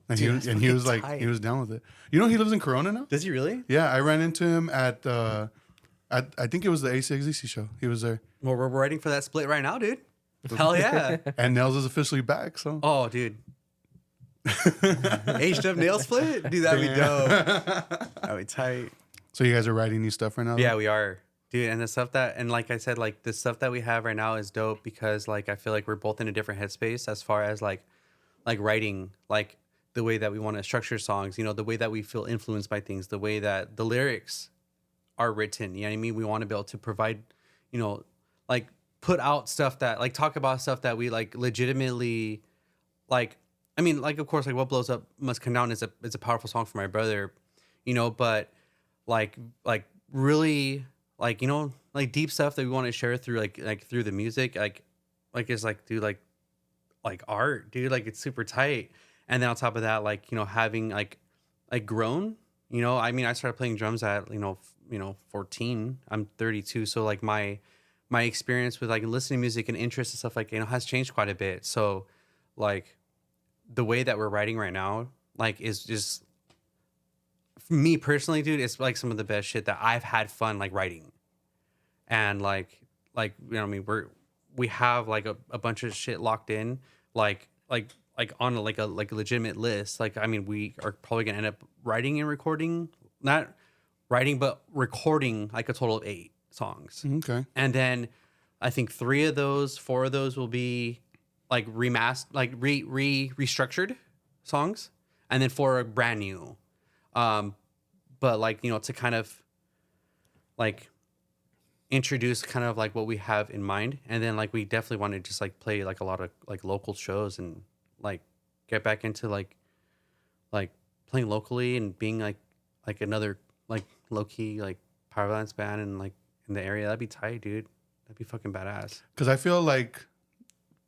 And Dude, he was like, tight. he was down with it. You know, he lives in Corona now. Does he really? Yeah, I ran into him at I think it was the ACxDC show. He was there. Well, we're waiting for that split right now, dude. Hell yeah. And Nails is officially back. So Oh, dude. HW nail split? Dude, that'd be dope. That'd be tight. So you guys are writing new stuff right now? Yeah, we are. Dude, and the stuff that, and like I said, like the stuff that we have right now is dope because like I feel like we're both in a different headspace as far as like writing, like the way that we want to structure songs, you know, the way that we feel influenced by things, the way that the lyrics are written. You know what I mean? We want to be able to provide, you know, like put out stuff that like talk about stuff that we like legitimately like. I mean, like, of course, like What Blows Up Must Come Down is a powerful song for my brother, you know, but like really like, you know, like deep stuff that we want to share through like through the music, like it's like, dude, like art, dude, like it's super tight. And then on top of that, like, you know, having like grown, you know, I mean, I started playing drums at, you know, 14, I'm 32. So like my experience with like listening to music and interest and stuff like, you know, has changed quite a bit. So like, the way that we're writing right now, like, is just for me personally, dude, it's like some of the best shit that I've had fun like writing. And like you know what I mean, we have like a bunch of shit locked in, like on a legitimate list. Like, I mean, we are probably gonna end up writing and recording, not writing but recording like a total of 8 songs. Okay. And then I think 4 of those will be like restructured songs, and then 4 are brand new. But like, you know, to kind of like introduce kind of like what we have in mind, and then like we definitely want to just like play like a lot of like local shows and like get back into like playing locally and being like another like low key like power violence band and like in the area. That'd be tight, dude. That'd be fucking badass. Because I feel like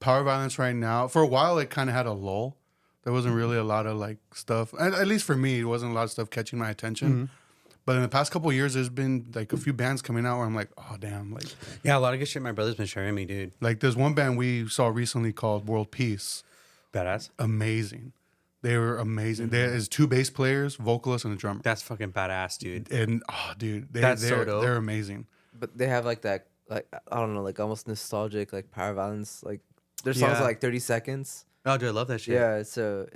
power violence right now, for a while, it kind of had a lull. There wasn't really a lot of like stuff, at least for me, it wasn't a lot of stuff catching my attention. But in the past couple of years, there's been like a few bands coming out where I'm like, oh damn, like Yeah, a lot of good shit my brother's been sharing me, dude. like there's one band we saw recently called World Peace. Badass. Amazing. They were amazing. There's 2 bass players, vocalist, and a drummer. That's fucking badass, dude. And dude, That's so they're dope. they're amazing. But they have like that, like I don't know, like almost nostalgic, like power violence. Like their songs Yeah. are like 30 seconds. Oh, dude, I love that shit. Yeah, so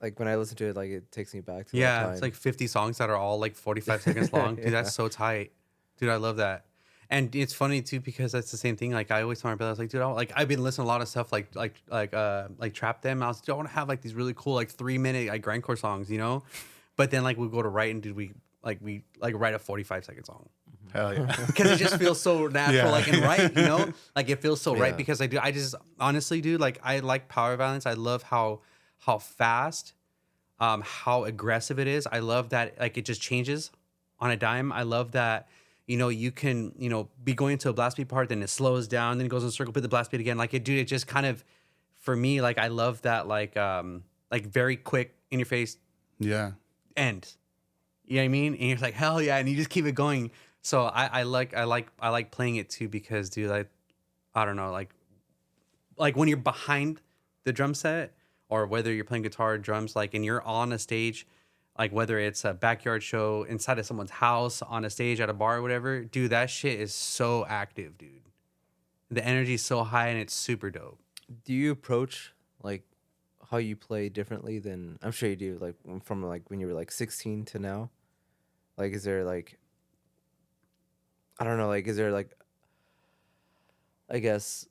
like when I listen to it, like it takes me back to that Yeah, time. it's like 50 songs that are all like 45 seconds long. Dude, that's so tight. Dude, I love that. And it's funny too because that's the same thing. Like I always tell my brother, I was like, dude, I've been listening to a lot of stuff like Trap Them. I was, dude, I want to have like these really cool like 3-minute like grindcore songs, you know. But then like we go to write and we write a 45-second song. Hell yeah. Because it just feels so natural, Yeah. like and right, you know, like it feels so right Yeah. because I just honestly, dude, like I like power violence. I love how fast, how aggressive it is. I love that like it just changes on a dime. I love that, you know, you can, you know, be going to a blast beat part, then it slows down, then it goes in a circle pit, the blast beat again. Like it, dude, it just kind of, for me, like I love that, like very quick in your face Yeah. end. You know what I mean? And you're like, hell yeah, and you just keep it going. So I like playing it too because, dude, I don't know, like when you're behind the drum set or whether you're playing guitar or drums, like and you're on a stage, like whether it's a backyard show inside of someone's house, on a stage at a bar or whatever, dude, that shit is so active, dude. The energy is so high and it's super dope. Do you approach like how you play differently than I'm sure you do, like from like when you were like 16 to now? Like, is there like, I don't know, like, is there like, I guess,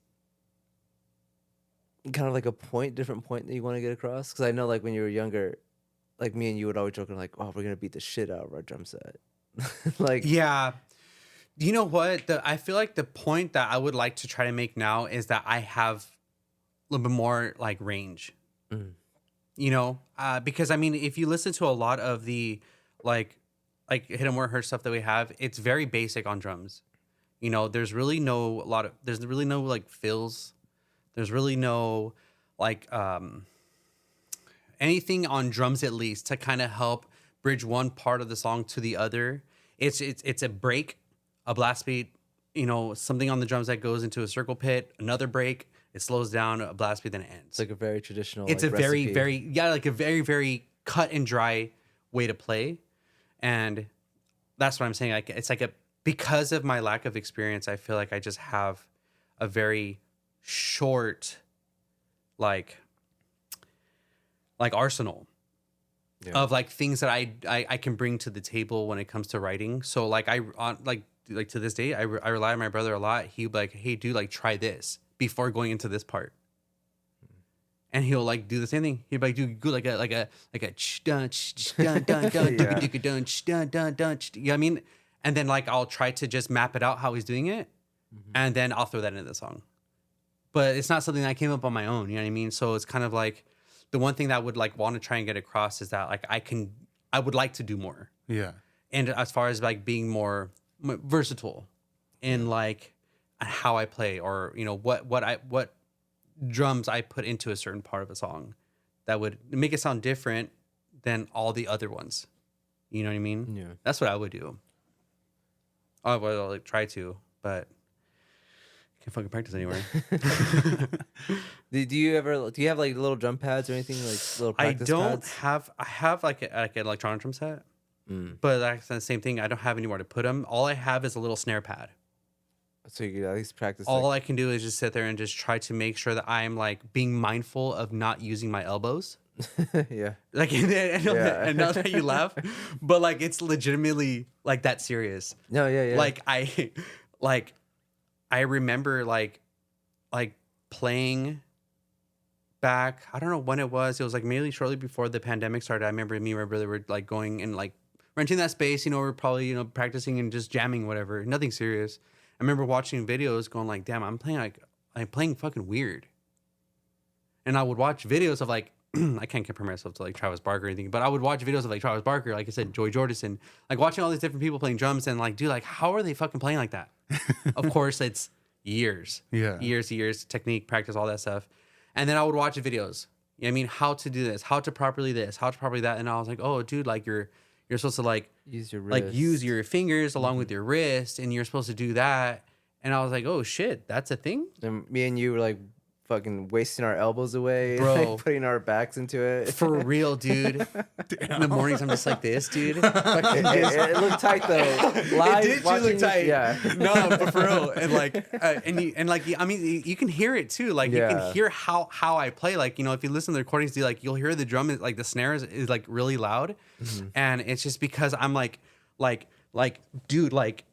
kind of like a different point that you want to get across? Because I know like when you were younger, like me and you would always joke like, oh, we're gonna beat the shit out of our drum set. Like, Yeah. You know what? I feel like the point that I would like to try to make now is that I have a little bit more like range. You know, because I mean, if you listen to a lot of the like hit 'em where it hurts stuff that we have, it's very basic on drums. You know, there's really no like fills. There's really no like anything on drums at least to kind of help bridge one part of the song to the other. It's a break, a blast beat, you know, something on the drums that goes into a circle pit, another break, it slows down, a blast beat, then it ends. it's like a very traditional. It's like, a very, recipe. very, like a very, very cut and dry way to play. And that's what I'm saying. Like, it's like because of my lack of experience, I feel like I just have a very short, like arsenal of like things that I can bring to the table when it comes to writing. So like like to this day, I rely on my brother a lot. He'd be like, hey dude, like try this before going into this part. And he'll like do the same thing. He'd be like, do like a ch dun ch dun dun dun dun dun ch dun dun dun. You know what I mean? And then like I'll try to just map it out how he's doing it, and then I'll throw that into the song. But it's not something that I came up on my own. You know what I mean? So it's kind of like the one thing that I would like want to try and get across is that like I would like to do more. Yeah. And as far as like being more versatile in like how I play, or you know what drums I put into a certain part of a song that would make it sound different than all the other ones. You know what I mean? Yeah. That's what I would do. I would like try to, but can't fucking practice anywhere. Do you have like little drum pads or anything, like little I practice don't pads? have. I have like an electronic drum set, but that's the same thing. I don't have anywhere to put them. All I have is a little snare pad. So you could at least practice. All like, I can do is just sit there and just try to make sure that I'm like being mindful of not using my elbows. yeah. Like, I know that you laugh, but like it's legitimately like that serious. No, yeah. Like I remember like playing back. I don't know when it was. It was like maybe shortly before the pandemic started. I remember me and my brother were like going and like renting that space. You know, we're probably, you know, practicing and just jamming, whatever. Nothing serious. I remember watching videos, going like, "Damn, I'm playing fucking weird." And I would watch videos of like, I can't compare myself to like Travis Barker or anything, but I would watch videos of like Travis Barker, like I said, Joy Jordison, like watching all these different people playing drums and like, dude, like how are they fucking playing like that? Of course, it's years, years, technique, practice, all that stuff. And then I would watch the videos. You know what I mean, how to do this, how to properly that, and I was like, oh, dude, like you're supposed to like Use your like use wrist. your fingers along with your wrist, and you're supposed to do that. And I was like, oh shit, that's a thing, And me and you were like fucking wasting our elbows away, Bro. like putting our backs into it. for real, dude. In the mornings, I'm just like this, dude. It looked tight though. Live It did watching, look tight. Yeah. No, but for real, and like, I mean, you can hear it too. Like, you Yeah. can hear how I play. Like, you know, if you listen to the recordings, you'll hear the drum, like the snare is like really loud, and it's just because I'm like, dude, like,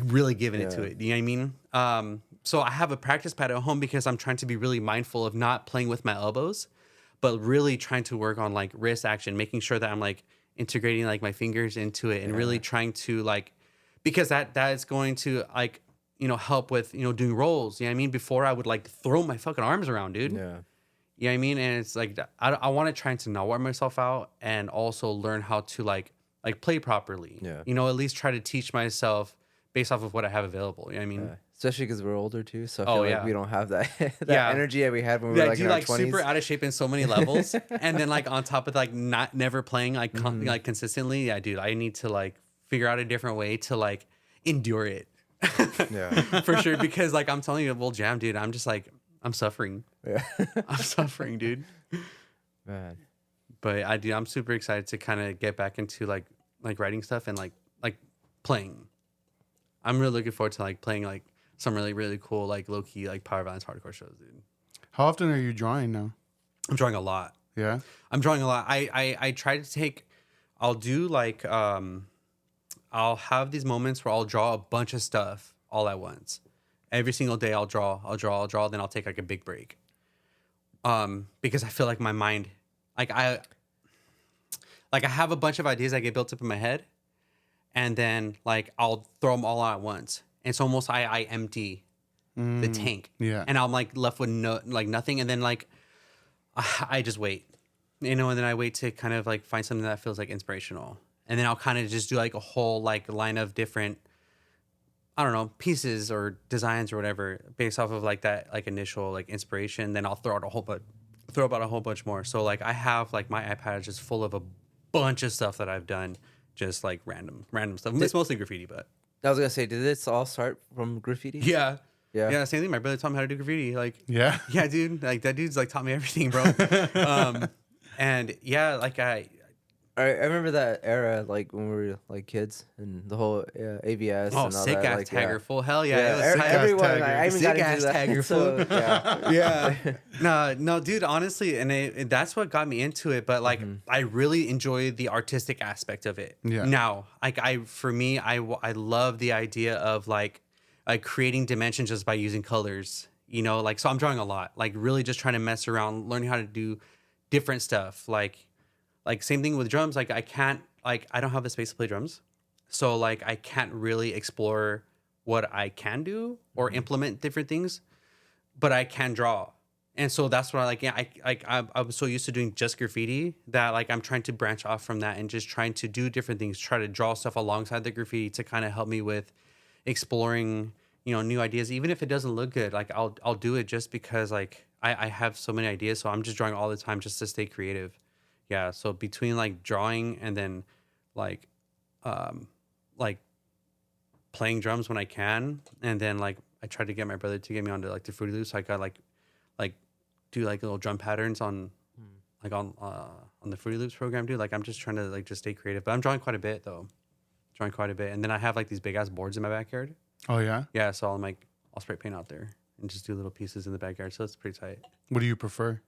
really giving it to it. You know what I mean? So I have a practice pad at home because I'm trying to be really mindful of not playing with my elbows, but really trying to work on like wrist action, making sure that I'm like integrating like my fingers into it and really trying to like, because that is going to like, you know, help with, you know, doing rolls. You know what I mean? Before I would like throw my fucking arms around, dude. Yeah. You know what I mean? And it's like, I want to try to not wear myself out and also learn how to like play properly. Yeah. You know, at least try to teach myself based off of what I have available. You know what I mean? Yeah. Especially because we're older too, so I Oh, feel like yeah. we don't have that Yeah. energy that we had when we were Yeah, like dude, in our like 20s. super out of shape in so many levels, and then like on top of like never playing like like consistently. Yeah, dude, I need to like figure out a different way to like endure it. Yeah. For sure, because like I'm telling you, well, jam, dude, I'm just like I'm suffering. Yeah. I'm suffering, dude. Man. But I'm super excited to kind of get back into like writing stuff and like playing. I'm really looking forward to like playing like some really, really cool, like low key, like power violence hardcore shows, dude. How often are you drawing now? I'm drawing a lot. Yeah. I'm drawing a lot. I try to take, I'll do like, I'll have these moments where I'll draw a bunch of stuff all at once. Every single day I'll draw, then I'll take like a big break. Because I feel like my mind, like I have a bunch of ideas that get built up in my head, and then like I'll throw them all out at once. It's almost I empty the tank. Yeah. And I'm like left with nothing. And then like I just wait, you know, and then I wait to kind of like find something that feels like inspirational. And then I'll kind of just do like a whole like line of different, I don't know, pieces or designs or whatever based off of like that like initial like inspiration. Then I'll throw out a whole bunch more. So like I have like my iPad is just full of a bunch of stuff that I've done, just like random stuff. It's mostly graffiti, but I was gonna say, did this all start from graffiti? yeah. Yeah. Yeah, same thing. My brother taught me how to do graffiti. Like, Yeah. yeah, dude. Like that dude's like taught me everything, bro. And yeah, like I remember that era, like when we were like kids, and the whole AVS. And all sick that, ass like, tagger, full hell yeah. It was tight. Everyone, tagger. I even got Sick ass into that. tagger, So, yeah. Yeah. No, dude, honestly, and that's what got me into it. But like, I really enjoy the artistic aspect of it. Yeah. Now, like for me, I love the idea of like creating dimensions just by using colors, you know, like, so I'm drawing a lot, like really just trying to mess around, learning how to do different stuff. Like same thing with drums. Like I don't have the space to play drums. So like, I can't really explore what I can do or implement different things, but I can draw. And so that's what I was so used to doing just graffiti that like, I'm trying to branch off from that and just trying to do different things, try to draw stuff alongside the graffiti to kind of help me with exploring, you know, new ideas. Even if it doesn't look good, like I'll do it just because like I have so many ideas. So I'm just drawing all the time just to stay creative. Yeah. So between like drawing and then like playing drums when I can, and then like I tried to get my brother to get me onto like the Fruity Loops. So I got like do like little drum patterns on the Fruity Loops program, dude. Like I'm just trying to like just stay creative. But I'm drawing quite a bit though. And then I have like these big ass boards in my backyard. Oh yeah. Yeah, so I'll spray paint out there and just do little pieces in the backyard. So it's pretty tight. What do you prefer?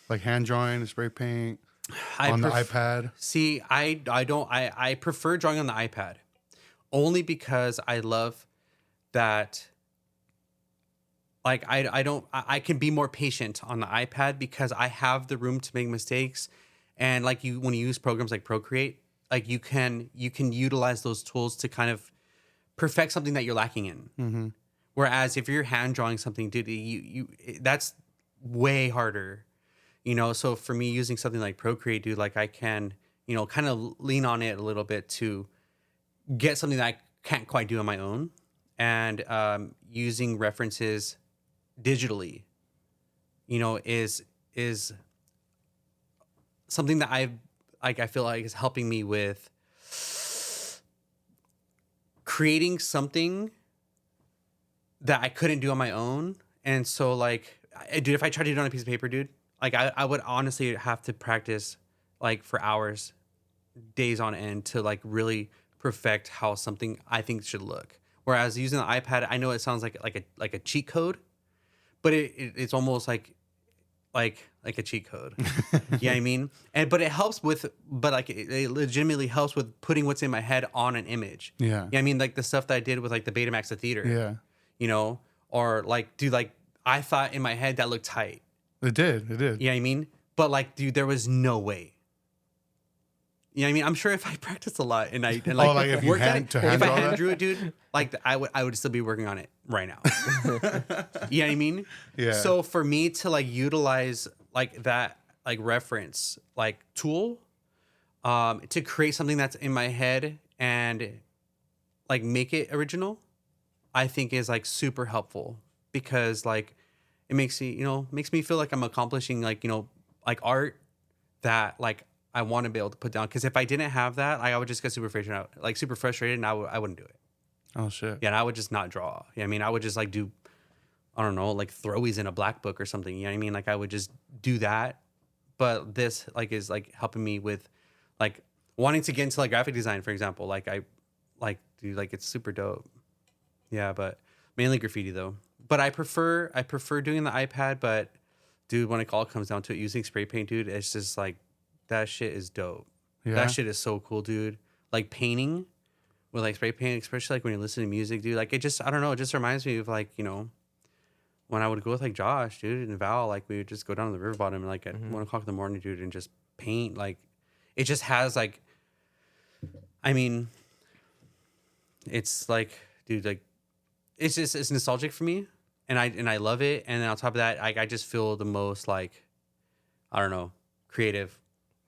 Like hand drawing, spray paint on the iPad? See, I prefer drawing on the iPad only because I love that. Like I can be more patient on the iPad because I have the room to make mistakes, and like when you use programs like Procreate, like you can utilize those tools to kind of perfect something that you're lacking in. Mm-hmm. Whereas if you're hand drawing something, dude, that's way harder, you know. So for me, using something like Procreate, dude, like I can, you know, kind of lean on it a little bit to get something that I can't quite do on my own, and using references digitally, you know, is something that I've like I feel like is helping me with creating something that I couldn't do on my own. And so like, dude, if I tried to do it on a piece of paper, dude, like I would honestly have to practice like for hours, days on end to like really perfect how something I think should look. Whereas using the iPad, I know it sounds like a cheat code, but it's almost like a cheat code. You know what I mean? But it helps with, but like it legitimately helps with putting what's in my head on an image. Yeah. You know what I mean? Like the stuff that I did with like the Betamax, the theater. Yeah. You know, or like, dude, like I thought in my head that looked tight. It did. You know what I mean? But like, dude, there was no way. You know what I mean? I'm sure if I practiced a lot and like if you worked at hand it, to hand if I draw hand that? drew it, dude, like I would still be working on it right now. You know what I mean? Yeah. So for me to like utilize like that like reference like tool to create something that's in my head and like make it original, I think is like super helpful because like it makes me feel like I'm accomplishing like, you know, like art that like I want to be able to put down. Because if I didn't have that, I would just get super frustrated, and I wouldn't do it. Oh shit. Yeah, and I would just not draw. Yeah, I mean, I would just like do, I don't know, like throwies in a black book or something. You know what I mean? Like I would just do that. But this like is like helping me with like wanting to get into like graphic design, for example. Like I like dude, like it's super dope. Yeah, but mainly graffiti though. But I prefer doing the iPad. But dude, when it all comes down to it, using spray paint, dude, it's just like that shit is dope. Yeah. That shit is so cool, dude. Like painting with like spray paint, especially like when you're listening to music, dude. Like it just, I don't know, it just reminds me of like, you know, when I would go with like Josh, dude, and Val, like we would just go down to the river bottom like at 1 o'clock in the morning, dude, and just paint. Like it just has like, I mean, it's like, dude, like it's nostalgic for me, and I love it. And then on top of that, I just feel the most like, I don't know, creative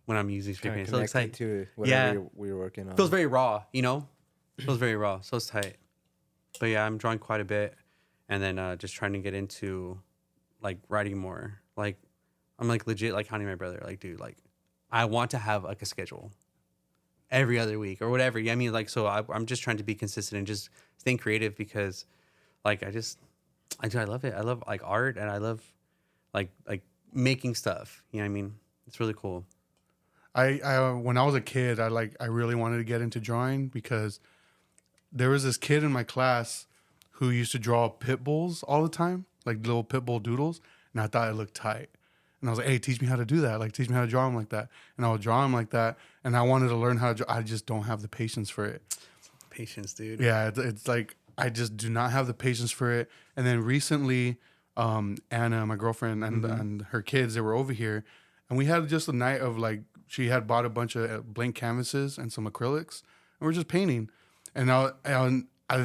when I'm using spray paint. So it's like, to whatever we're working on. feels very raw, you know? Feels very raw. So it's tight. But yeah, I'm drawing quite a bit. And then just trying to get into like writing more. Like I'm like legit like hounding my brother. Like, dude, like I want to have like a schedule every other week or whatever. I mean, like, so I'm just trying to be consistent and just staying creative because like I love it. I love like art and I love like making stuff. You know what I mean? It's really cool. I when I was a kid, I really wanted to get into drawing because there was this kid in my class who used to draw pit bulls all the time, like little pit bull doodles, and I thought it looked tight. And I was like, hey, teach me how to do that. Like, teach me how to draw them like that. And I would draw them like that. And I wanted to learn how to draw. I just don't have the patience for it. Patience, dude. Yeah, it's like I just do not have the patience for it. And then recently, Anna, my girlfriend, and her kids, they were over here. And we had just a night of like, she had bought a bunch of blank canvases and some acrylics. And we're just painting. And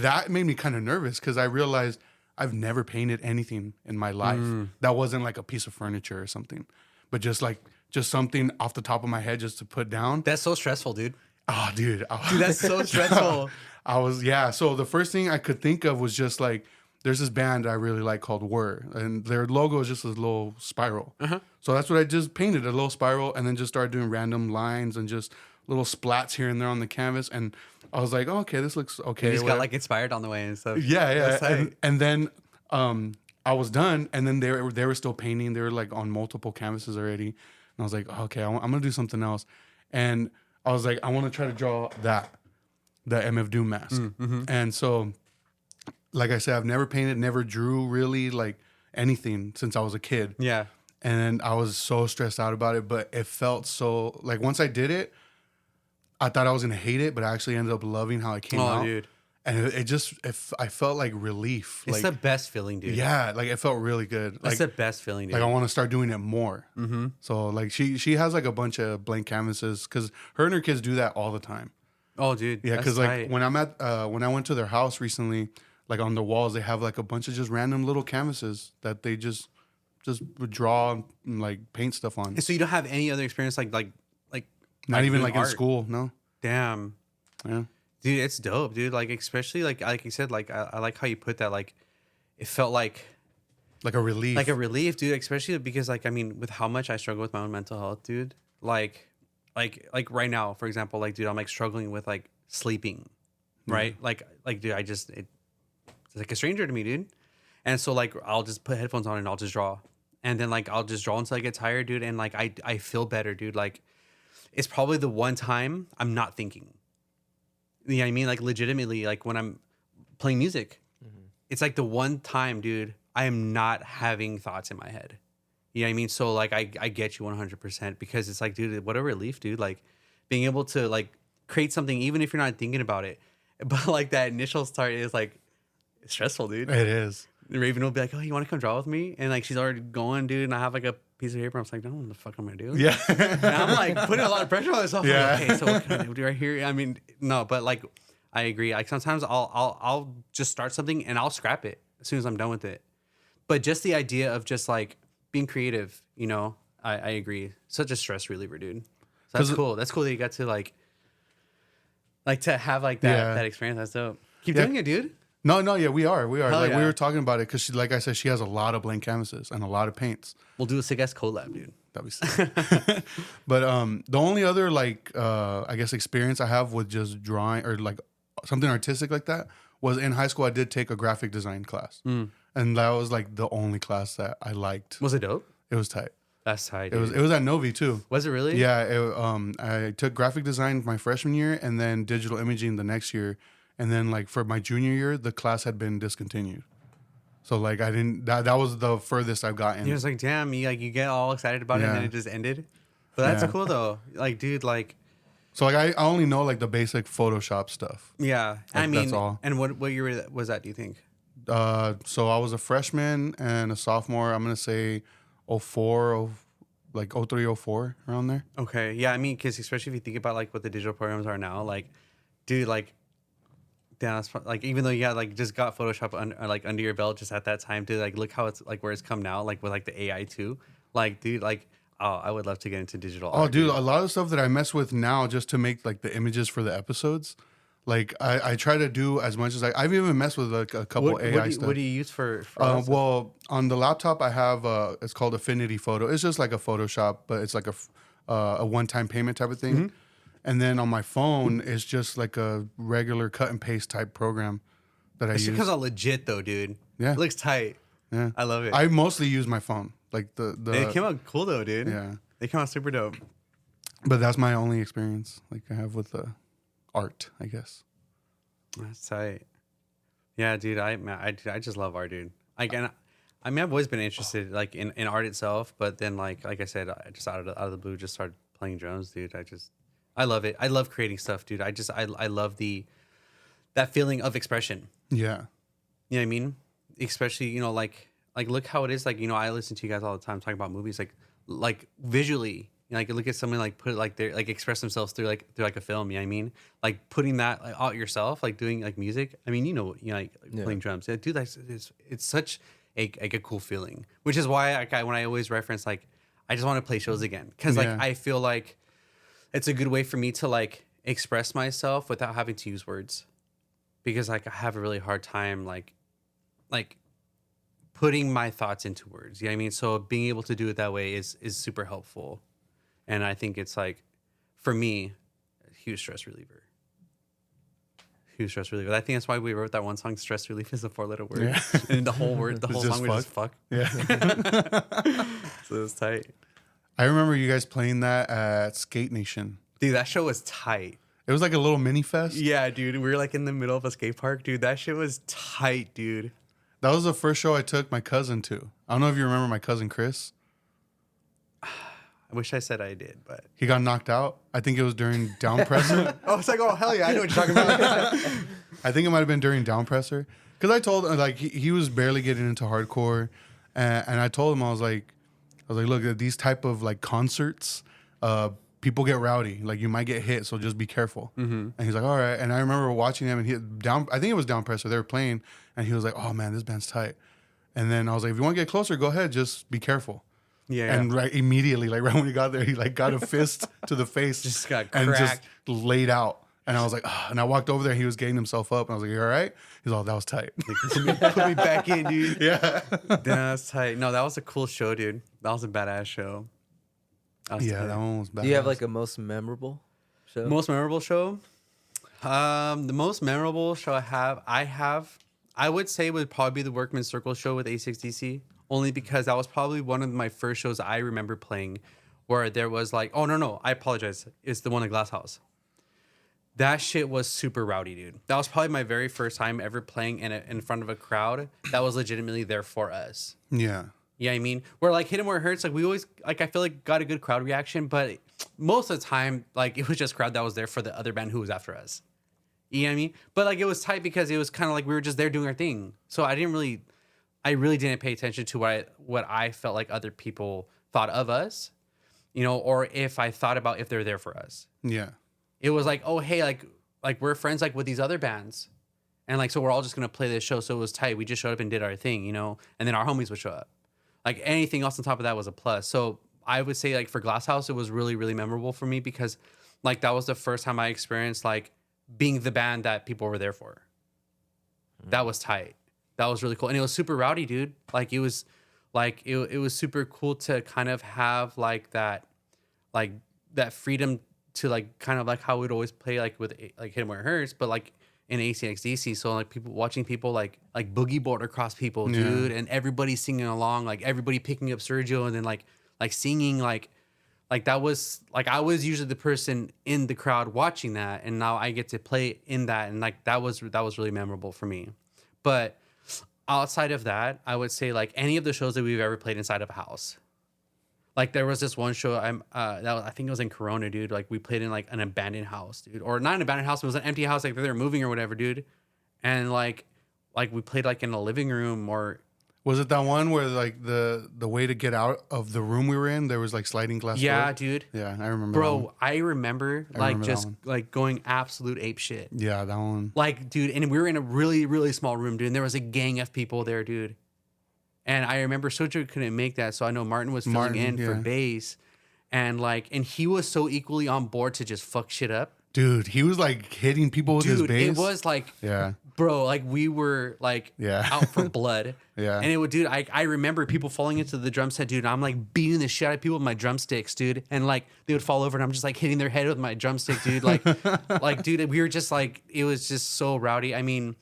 that made me kind of nervous because I realized I've never painted anything in my life that wasn't like a piece of furniture or something, but just something off the top of my head just to put down. That's so stressful, dude. Oh, dude, That's so stressful. So the first thing I could think of was just like, there's this band I really like called Whir, and their logo is just a little spiral. So that's what I just painted, a little spiral, and then just started doing random lines and just little splats here and there on the canvas. And I was like, oh, okay, this looks okay. You just got like inspired on the way and stuff. Yeah. And then I was done, and then they were still painting. They were like on multiple canvases already. And I was like, okay, I'm gonna do something else. And I was like, I want to try to draw the MF Doom mask. And so, like I said, I've never painted, never drew really like anything since I was a kid. Yeah. And I was so stressed out about it, but it felt so like once I did it, I thought I was gonna hate it, but I actually ended up loving how it came out. Dude. And I felt like relief. It's like, the best feeling, dude. Yeah, like it felt really good. It's the best feeling, dude. Like I want to start doing it more. So like she has like a bunch of blank canvases because her and her kids do that all the time. Oh, dude. Yeah, because that's like tight. when when I went to their house recently, like on the walls they have like a bunch of just random little canvases that they just would draw and like paint stuff on. And so you don't have any other experience like Not even doing like art? in school, no. Damn. Yeah. Dude, it's dope, dude. Like especially like you said, like I like how you put that. Like it felt like a relief. like a relief, dude. Especially because like I mean, with how much I struggle with my own mental health, dude. Like like right now, for example, like dude, I'm like struggling with like sleeping, right? Like dude, it's like a stranger to me, dude. And so like I'll just put headphones on and I'll just draw. And then like I'll just draw until I get tired, dude. And like I feel better, dude. Like it's probably the one time I'm not thinking. You know what I mean? Like legitimately, like when I'm playing music, it's like the one time, dude, I am not having thoughts in my head. You know what I mean? So like I get you 100% because it's like, dude, what a relief, dude. Like being able to like create something even if you're not thinking about it. But like that initial start is like stressful, dude. It is. Raven will be like, "Oh, you want to come draw with me?" And like she's already going, dude. And I have like a piece of paper. I'm like, "No, what the fuck am I doing?" Yeah. And I'm like putting a lot of pressure on myself. Yeah. Like, okay, so what can I do right here? I mean, no, but like I agree. Like sometimes I'll just start something and I'll scrap it as soon as I'm done with it. But just the idea of just like being creative, you know, I agree. Such a stress reliever, dude. So that's cool. That's cool that you got to like to have like that experience. That's dope. Keep doing it, dude. No, yeah, we are. Hell Like yeah. we were talking about it because she, like I said, she has a lot of blank canvases and a lot of paints. We'll do a sick ass collab, dude. That'd be sick. But the only other like I guess experience I have with just drawing or like something artistic like that was in high school. I did take a graphic design class, and that was like the only class that I liked. Was it dope? It was tight. That's tight. It was at Novi too. Was it really? Yeah. I took graphic design my freshman year and then digital imaging the next year. And then like for my junior year, the class had been discontinued. So like I didn't, that was the furthest I've gotten. He was like, damn, you get all excited about it and then it just ended. But that's cool though. Like, dude, like. So like I only know like the basic Photoshop stuff. Yeah. Like, I mean, that's all. And what year was that, do you think? So I was a freshman and a sophomore. I'm going to say 04, like 03, 04, around there. Okay. Yeah. I mean, because especially if you think about like what the digital programs are now, like, dude, like, yeah, like even though you got like just got Photoshop under your belt just at that time, dude, like look how it's like where it's come now, like with like the AI too. Like, dude, like I would love to get into digital art. Oh, dude, a lot of stuff that I mess with now just to make like the images for the episodes. Like I try to do as much as I've even messed with like a couple AI stuff. What do you use for well, on the laptop I have it's called Affinity Photo. It's just like a Photoshop, but it's like a one-time payment type of thing. Mm-hmm. And then on my phone, it's just like a regular cut and paste type program that I use. It comes out legit though, dude. Yeah, it looks tight. Yeah, I love it. I mostly use my phone. Like it came out cool though, dude. Yeah, they came out super dope. But that's my only experience like I have with the art, I guess. That's tight. Yeah, dude. I just love art, dude. Like, and I mean, I've always been interested like in art itself, but then like I said, I just out of the blue just started playing drums, dude. I love it. I love creating stuff, dude. I love that feeling of expression. Yeah. You know what I mean? Especially, you know, like look how it is. Like, you know, I listen to you guys all the time talking about movies, like visually, you know, like look at someone like put it like they like express themselves through a film. You know what I mean? Like putting that like, out yourself, like doing like music. I mean, you know, like playing drums. Yeah, dude, it's such a cool feeling. Which is why when I always reference like I just want to play shows again because like I feel like it's a good way for me to like express myself without having to use words, because like I have a really hard time like putting my thoughts into words. You know what I mean? So being able to do it that way is super helpful, and I think it's like for me a huge stress reliever. Huge stress reliever. I think that's why we wrote that one song. Stress relief is a 4-letter word, and the whole song was just fuck. Yeah. So it's tight. I remember you guys playing that at Skate Nation. Dude, that show was tight. It was like a little mini fest. Yeah, dude. We were like in the middle of a skate park. Dude, that shit was tight, dude. That was the first show I took my cousin to. I don't know if you remember my cousin Chris. I wish I said I did, but... He got knocked out. I think it was during Down Presser. I was like, oh, hell yeah. I know what you're talking about. I think it might have been during Down Presser. Because I told him, like, he was barely getting into hardcore. And I told him, I was like, look, at these type of like concerts, people get rowdy. Like you might get hit, so just be careful. Mm-hmm. And he's like, all right. And I remember watching him, and I think it was Down Presser. They were playing, and he was like, oh man, this band's tight. And then I was like, if you want to get closer, go ahead, just be careful. Yeah. And right immediately, like right when he got there, he like got a fist to the face, just got and cracked. just laid out. And I was like, oh. And I walked over there, he was getting himself up, and I was like, you all right? He's all, that was tight. Put me back in, dude. Yeah. That's tight. No, that was a cool show, dude. That was a badass show. Yeah, that one was bad. Do you have like a most memorable show? Most memorable show? The most memorable show I would say would probably be the Workman's Circle show with ACxDC, only because that was probably one of my first shows I remember playing where there was like, oh, no, I apologize. It's the one at Glass House. That shit was super rowdy, dude. That was probably my very first time ever playing in front of a crowd that was legitimately there for us. Yeah. Yeah, I mean, where like Hit 'Em Where It Hurts, like we always, like I feel like got a good crowd reaction, but most of the time, like it was just crowd that was there for the other band who was after us. You know what I mean? But like it was tight because it was kind of like we were just there doing our thing. So I really didn't pay attention to what I felt like other people thought of us, you know, or if I thought about if they're there for us. Yeah. It was like, oh hey, like we're friends like with these other bands, and like so we're all just gonna play this show. So it was tight. We just showed up and did our thing, you know, and then our homies would show up. Like anything else on top of that was a plus. So I would say like for Glass House, it was really, really memorable for me because like that was the first time I experienced like being the band that people were there for. That was tight. That was really cool. And it was super rowdy, dude. Like it was like it was super cool to kind of have like that freedom to like kind of like how we'd always play like with like Hit 'Em Where It Hurts, but like in ACxDC, so like people watching people like boogie board across people, dude, and everybody singing along, like everybody picking up Sergio and then like singing like that was like I was usually the person in the crowd watching that, and now I get to play in that, and like that was really memorable for me. But outside of that, I would say like any of the shows that we've ever played inside of a house. Like there was this one show I think it was in Corona, dude. Like we played in like an abandoned house, dude, or not an abandoned house. It was an empty house, like they were moving or whatever, dude. And like we played like in a living room or. Was it that one where like the way to get out of the room we were in, there was like sliding glass Yeah, doors? dude. Yeah, I remember. Bro, I remember like remember just like going absolute ape shit. Yeah, that one. Like, dude, and we were in a really, really small room, dude. And there was a gang of people there, dude. And I remember Sojo couldn't make that, so I know Martin was filling in for bass. And like, and he was so equally on board to just fuck shit up. Dude, he was like hitting people with his bass. It was like, yeah, bro, like we were like out for blood. Yeah. And it would, dude, I remember people falling into the drum set, dude. And I'm like beating the shit out of people with my drumsticks, dude. And like they would fall over and I'm just like hitting their head with my drumstick, dude. Like, like, dude, we were just like, it was just so rowdy. I mean,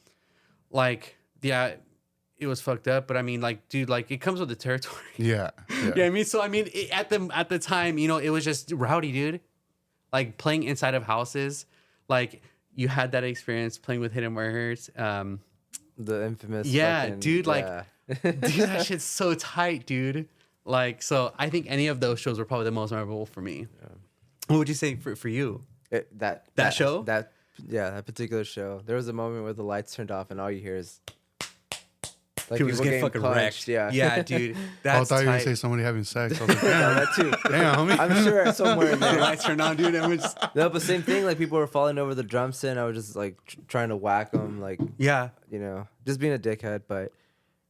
like, yeah, it was fucked up, but I mean, like, dude, like it comes with the territory. Yeah. Yeah, I mean, so I mean, at the time, you know, it was just rowdy, dude. Like playing inside of houses, like you had that experience playing with Hit 'Em Where It Hurts. The infamous. Yeah, fucking, dude, like, yeah. dude, that shit's so tight, dude. Like, so I think any of those shows were probably the most memorable for me. Yeah. What would you say for you? That show? That particular show. There was a moment where the lights turned off and all you hear is like people just getting fucking punched. wrecked. Yeah, dude. I That's thought you were gonna tight. say somebody having sex. I was like, No, damn, that too. damn, homie. I'm sure somewhere in The there. lights turned on, dude. And we just, No, but same thing. Like people were falling over the drum set. And I was just like trying to whack them, like yeah, you know, just being a dickhead. But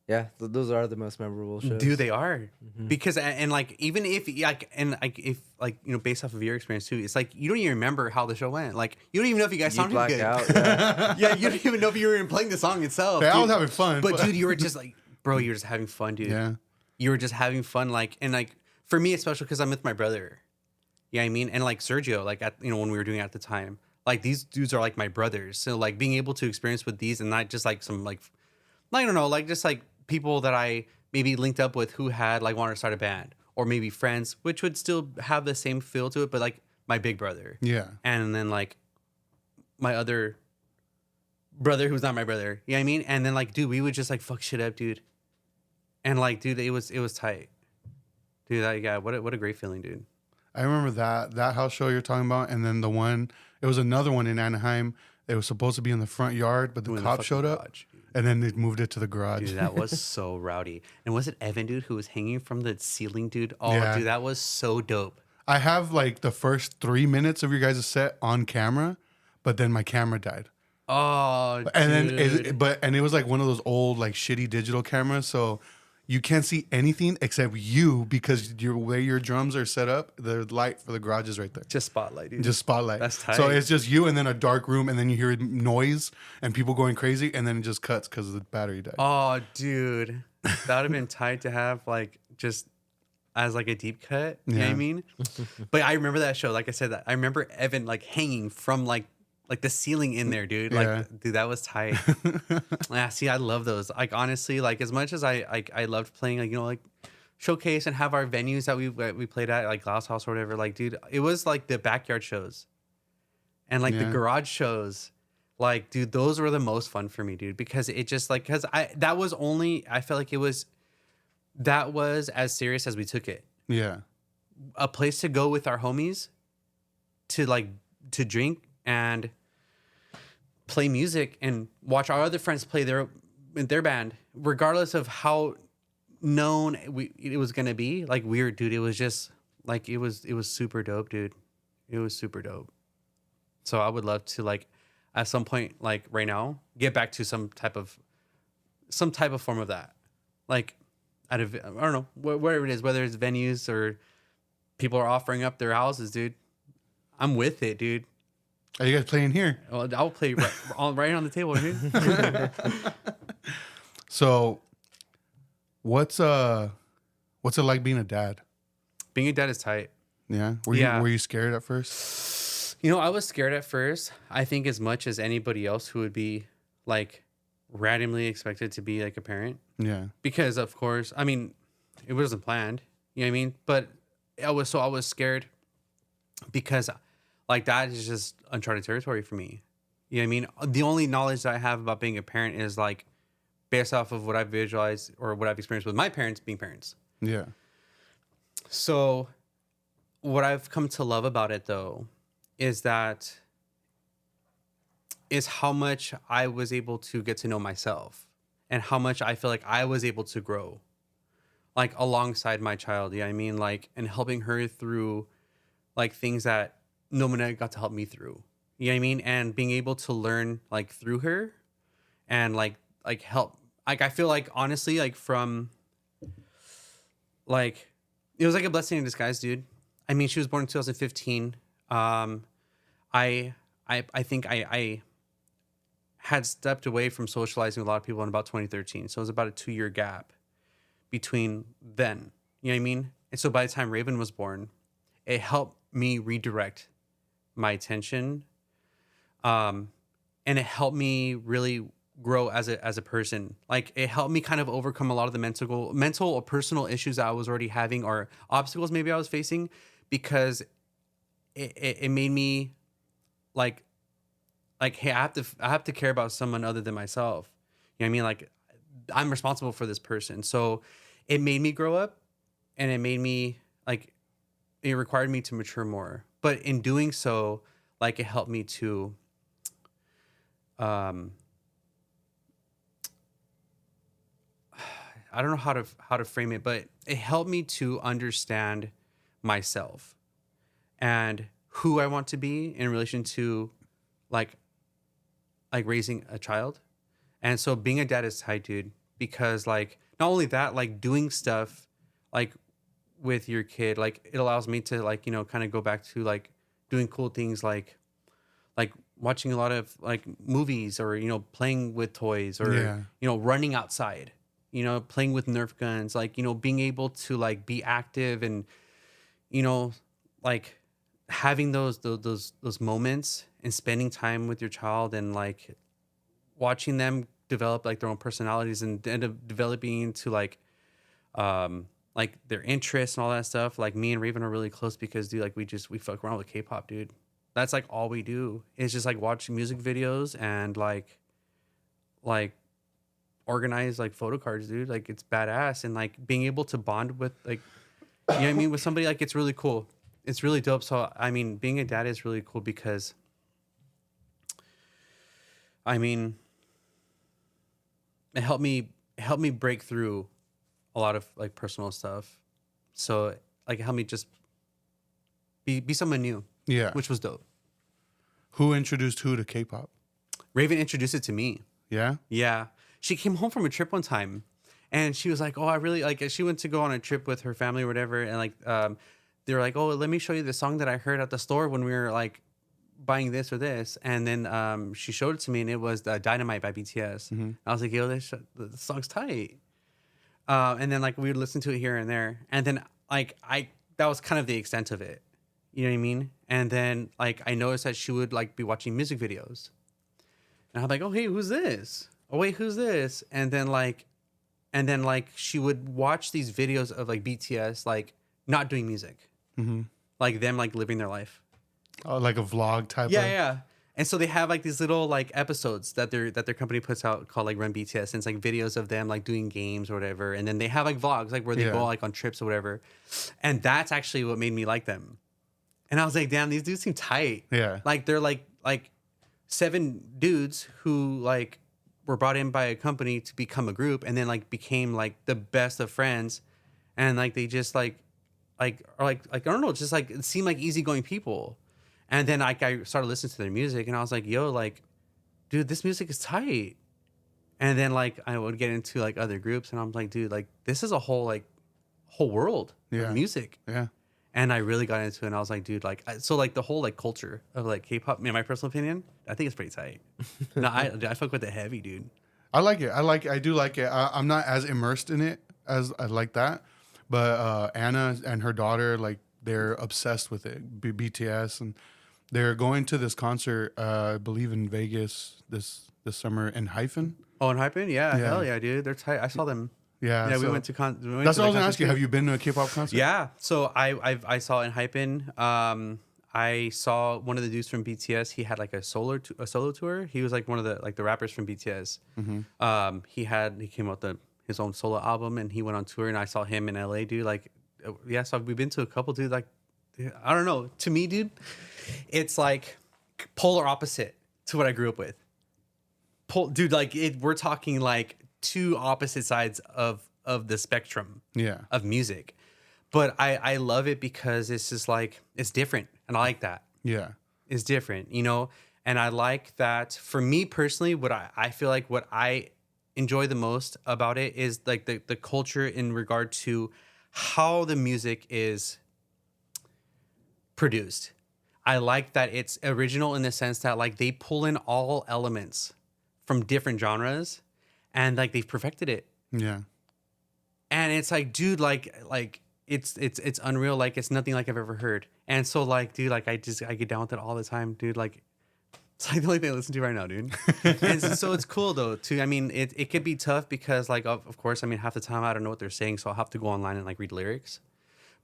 yeah, those are the most memorable shows. dude, they are because and like even if like and like if like you know based off of your experience too, it's like you don't even remember how the show went. Like you don't even know if you guys You sounded black good. out. Yeah. Yeah, you don't even know if you were even playing the song itself. Yeah, I was dude. having fun, But dude, you were just like, bro, you were just having fun, dude. Yeah. You were just having fun, like, and like for me, especially because I'm with my brother. Yeah, I mean, and like Sergio, like at when we were doing it at the time, like these dudes are like my brothers. So like being able to experience with these and not just like some like I don't know, like just like people that I maybe linked up with who had like wanted to start a band or maybe friends, which would still have the same feel to it, but like my big brother. Yeah. And then like my other brother who's not my brother. You know what I mean? And then like, dude, we would just like fuck shit up, dude. And like, dude, it was tight. Dude, yeah, what a great feeling, dude. I remember that house show you're talking about, and then it was another one in Anaheim. It was supposed to be in the front yard, but the cops showed up, and then they moved it to the garage. Dude, that was so rowdy. And was it Evan, dude, who was hanging from the ceiling, dude? Oh, Yeah. dude, that was so dope. I have like the first 3 minutes of your guys' set on camera, but then my camera died. Oh, And dude. then it was like one of those old like shitty digital cameras, so you can't see anything except you because your way your drums are set up. The light for the garage is right there. Just spotlight, dude. Just spotlight. That's tight. So it's just you and then a dark room, and then you hear noise and people going crazy, and then it just cuts because the battery died. Oh, dude, that would have been tight to have like just as like a deep cut. You know what I Yeah. mean? But I remember that show. Like I said, that I remember Evan like hanging from like the ceiling in there, dude. Yeah. Like, dude, that was tight. Yeah, see, I love those. Like, honestly, like as much as I loved playing, like, you know, like showcase and have our venues that we played at, like Glass House or whatever. Like, dude, it was like the backyard shows and like the Yeah. garage shows. Like, dude, those were the most fun for me, dude, because it just like that was only, I felt like that was as serious as we took it. Yeah. A place to go with our homies to drink and play music and watch our other friends play their band, regardless of how known it was gonna be. Like, weird, dude. It was just like it was super dope, dude. It was super dope. So I would love to, like, at some point, like right now, get back to some type of form of that. Like, I don't know, whatever it is, whether it's venues or people are offering up their houses, dude. I'm with it, dude. Are you guys playing here? Well, I'll play right on the table, dude. So, what's it like being a dad? Being a dad is tight. Yeah. Were you scared at first? You know, I was scared at first. I think as much as anybody else who would be like randomly expected to be like a parent. Yeah. Because of course, I mean, it wasn't planned. You know what I mean? But I was scared because like that is just uncharted territory for me. You know what I mean? The only knowledge that I have about being a parent is like based off of what I've visualized or what I've experienced with my parents being parents. Yeah. So what I've come to love about it though is how much I was able to get to know myself and how much I feel like I was able to grow like alongside my child. Yeah, you know I mean, like, and helping her through like things that no one got to help me through. You know what I mean? And being able to learn like through her and like help. Like, I feel like honestly, like from like, it was like a blessing in disguise, dude. I mean, she was born in 2015. I think I had stepped away from socializing with a lot of people in about 2013. So it was about a 2-year gap between then. You know what I mean? And so by the time Raven was born, it helped me redirect my attention. And it helped me really grow as a person. Like, it helped me kind of overcome a lot of the mental or personal issues that I was already having or obstacles maybe I was facing, because it made me like, hey, I have to care about someone other than myself. You know what I mean? Like, I'm responsible for this person. So it made me grow up, and it made me like, it required me to mature more. But in doing so, like, it helped me to, I don't know how to frame it, but it helped me to understand myself and who I want to be in relation to like raising a child. And so being a dad is tight, dude, because like not only that, like doing stuff like with your kid, like it allows me to like, you know, kind of go back to like doing cool things like watching a lot of like movies, or, you know, playing with toys, or, you know, running outside, you know, playing with Nerf guns, like, you know, being able to like be active and, you know, like having those moments and spending time with your child and like watching them develop like their own personalities and end up developing into like their interests and all that stuff. Like, me and Raven are really close because, dude, like we fuck around with K-pop, dude. That's like all we do. It's just like watch music videos and like organize like photo cards, dude. Like, it's badass. And like being able to bond with like, you know what I mean, with somebody, like, it's really cool. It's really dope. So I mean, being a dad is really cool because I mean, it helped me break through a lot of like personal stuff. So like it helped me just be someone new. Yeah. Which was dope. Who introduced who to K-pop? Raven introduced it to me. Yeah? Yeah. She came home from a trip one time and she was like, oh, I really like it. She went to go on a trip with her family or whatever. And like, they were like, oh, let me show you the song that I heard at the store when we were like buying this or this. And then she showed it to me and it was Dynamite by BTS. Mm-hmm. I was like, yo, the song's tight. And then like we would listen to it here and there. And then like that was kind of the extent of it. You know what I mean? And then like I noticed that she would like be watching music videos. And I'm like, oh hey, who's this? Oh wait, who's this? And then like she would watch these videos of like BTS like not doing music. Mm-hmm. Like them like living their life. Oh, like a vlog type. Yeah, of... yeah. And so they have like these little like episodes that their company puts out called like Run BTS, and it's like videos of them like doing games or whatever. And then they have like vlogs like where they go like on trips or whatever. And that's actually what made me like them. And I was like, damn, these dudes seem tight. Yeah. Like they're like 7 dudes who like were brought in by a company to become a group, and then like became like the best of friends, and like they just like are like I don't know, just like it seemed like easygoing people. And then like I started listening to their music, and I was like, yo, like, dude, this music is tight. And then like I would get into like other groups, and I'm like, dude, like this is a whole world of music. Yeah. And I really got into it, and I was like, dude, like, so like the whole like culture of like K-pop, in my personal opinion, I think it's pretty tight. No, I fuck with it heavy, dude. I like it. I do like it. I'm not as immersed in it as I like that, but Anna and her daughter, like, they're obsessed with it. BTS, and they're going to this concert, I believe in Vegas this summer in Hyphen. Oh, in Hyphen, yeah, hell yeah, dude, they're tight. I saw them. Yeah, yeah, so we went to that's what I was gonna ask you. Have you been to a K-pop concert? Yeah, so I saw in Hyphen. I saw one of the dudes from BTS. He had like a solo tour. He was like one of the rappers from BTS. Mm-hmm. He came out his own solo album, and he went on tour. And I saw him in LA, dude. Like, yeah, so we've been to a couple, dude. Like, I don't know. To me, dude, it's like polar opposite to what I grew up with. Dude, like we're talking like 2 opposite sides of the spectrum. Yeah. Of music. But I love it because it's just like, it's different. And I like that. Yeah. It's different, you know? And I like that for me personally, what I feel like what I enjoy the most about it is like the culture in regard to how the music is produced. I like that it's original in the sense that like they pull in all elements from different genres, and like they've perfected it. Yeah. And it's like, dude, like it's unreal. Like it's nothing like I've ever heard. And so like, dude, like I get down with it all the time, dude. Like it's like the only thing I listen to right now, dude. And so it's cool though too. I mean, it could be tough because like, of course, I mean, half the time I don't know what they're saying, so I'll have to go online and like read lyrics.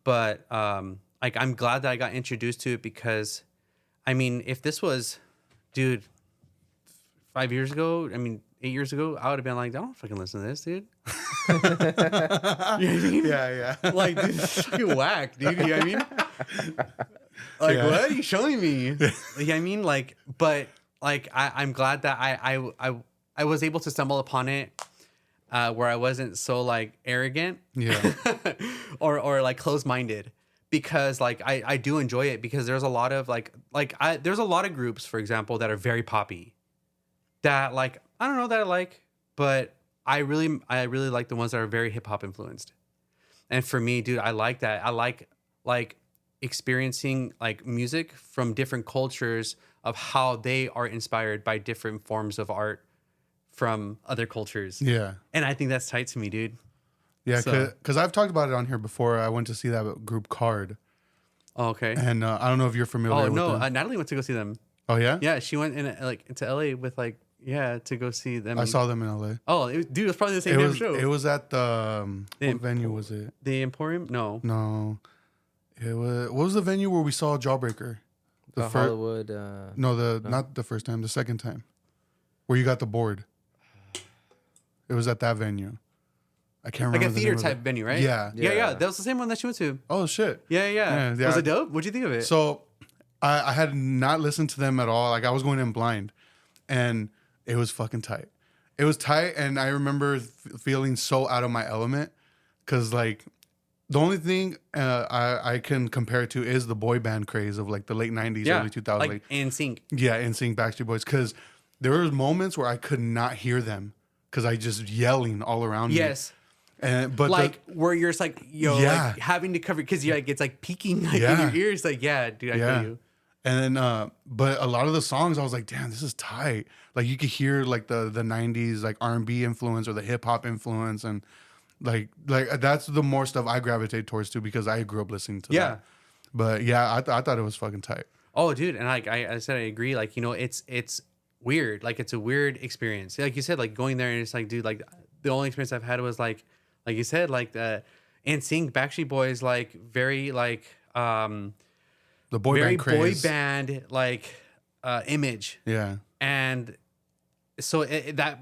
But like I'm glad that I got introduced to it because, I mean, if this was, dude, 5 years ago, I mean, 8 years ago, I would have been like, I don't fucking listen to this, dude. You know what I mean? Yeah. Like, dude, it's fucking whack, dude. You know what I mean? Like, what are you showing me? You know what I mean? Like, but like, I'm glad that I was able to stumble upon it where I wasn't so like arrogant, Yeah. or like closed-minded. Because like I do enjoy it because there's a lot of there's a lot of groups, for example, that are very poppy. That like I don't know that I like, but I really like the ones that are very hip hop influenced. And for me, dude, I like that. I like experiencing like music from different cultures of how they are inspired by different forms of art from other cultures. Yeah. And I think that's tight to me, dude. Yeah, So- because I've talked about it on here before. I went to see that group Card, Oh, okay. and I don't know if you're familiar Oh with no, them. Natalie went to go see them. Oh yeah? Yeah, she went in like into LA with like to go see them. I saw them in LA. Oh, dude, it was probably the same damn show. It was at the The what venue was it? The Emporium? No. No, it was. What was the venue where we saw Jawbreaker? The fir- Hollywood. No, not the first time. The second time, where you got the board. It was at that venue. I can't remember. Like a the theater name of type it. venue, right? Yeah. Yeah. That was the same one that she went to. Oh shit. Yeah. Yeah. Was it dope? What'd you think of it? So, I had not listened to them at all. Like I was going in blind, and it was fucking tight. It was tight, and I remember feeling so out of my element because like the only thing I can compare it to is the boy band craze of like the late '90s, early 2000s. like in sync. Yeah, NSYNC, Backstreet Boys. Because there were moments where I could not hear them because I just yelling all around me. Yes. But like where you're just like, Yeah. like having to cover because you're like it's like peaking like Yeah. in your ears. Like, yeah, dude, I feel you. And then, but a lot of the songs, I was like, damn, this is tight. Like you could hear like the '90s like R&B influence or the hip hop influence, and Like that's the more stuff I gravitate towards too because I grew up listening to that. But yeah, I thought it was fucking tight. Oh, dude, and like I said, I agree. Like, you know, it's weird. Like, it's a weird experience. Like you said, like going there and it's like, dude, like the only experience I've had was like you said, like and seeing Backstreet Boys, like very like The boy very band craze. boy band like image. Yeah. And so that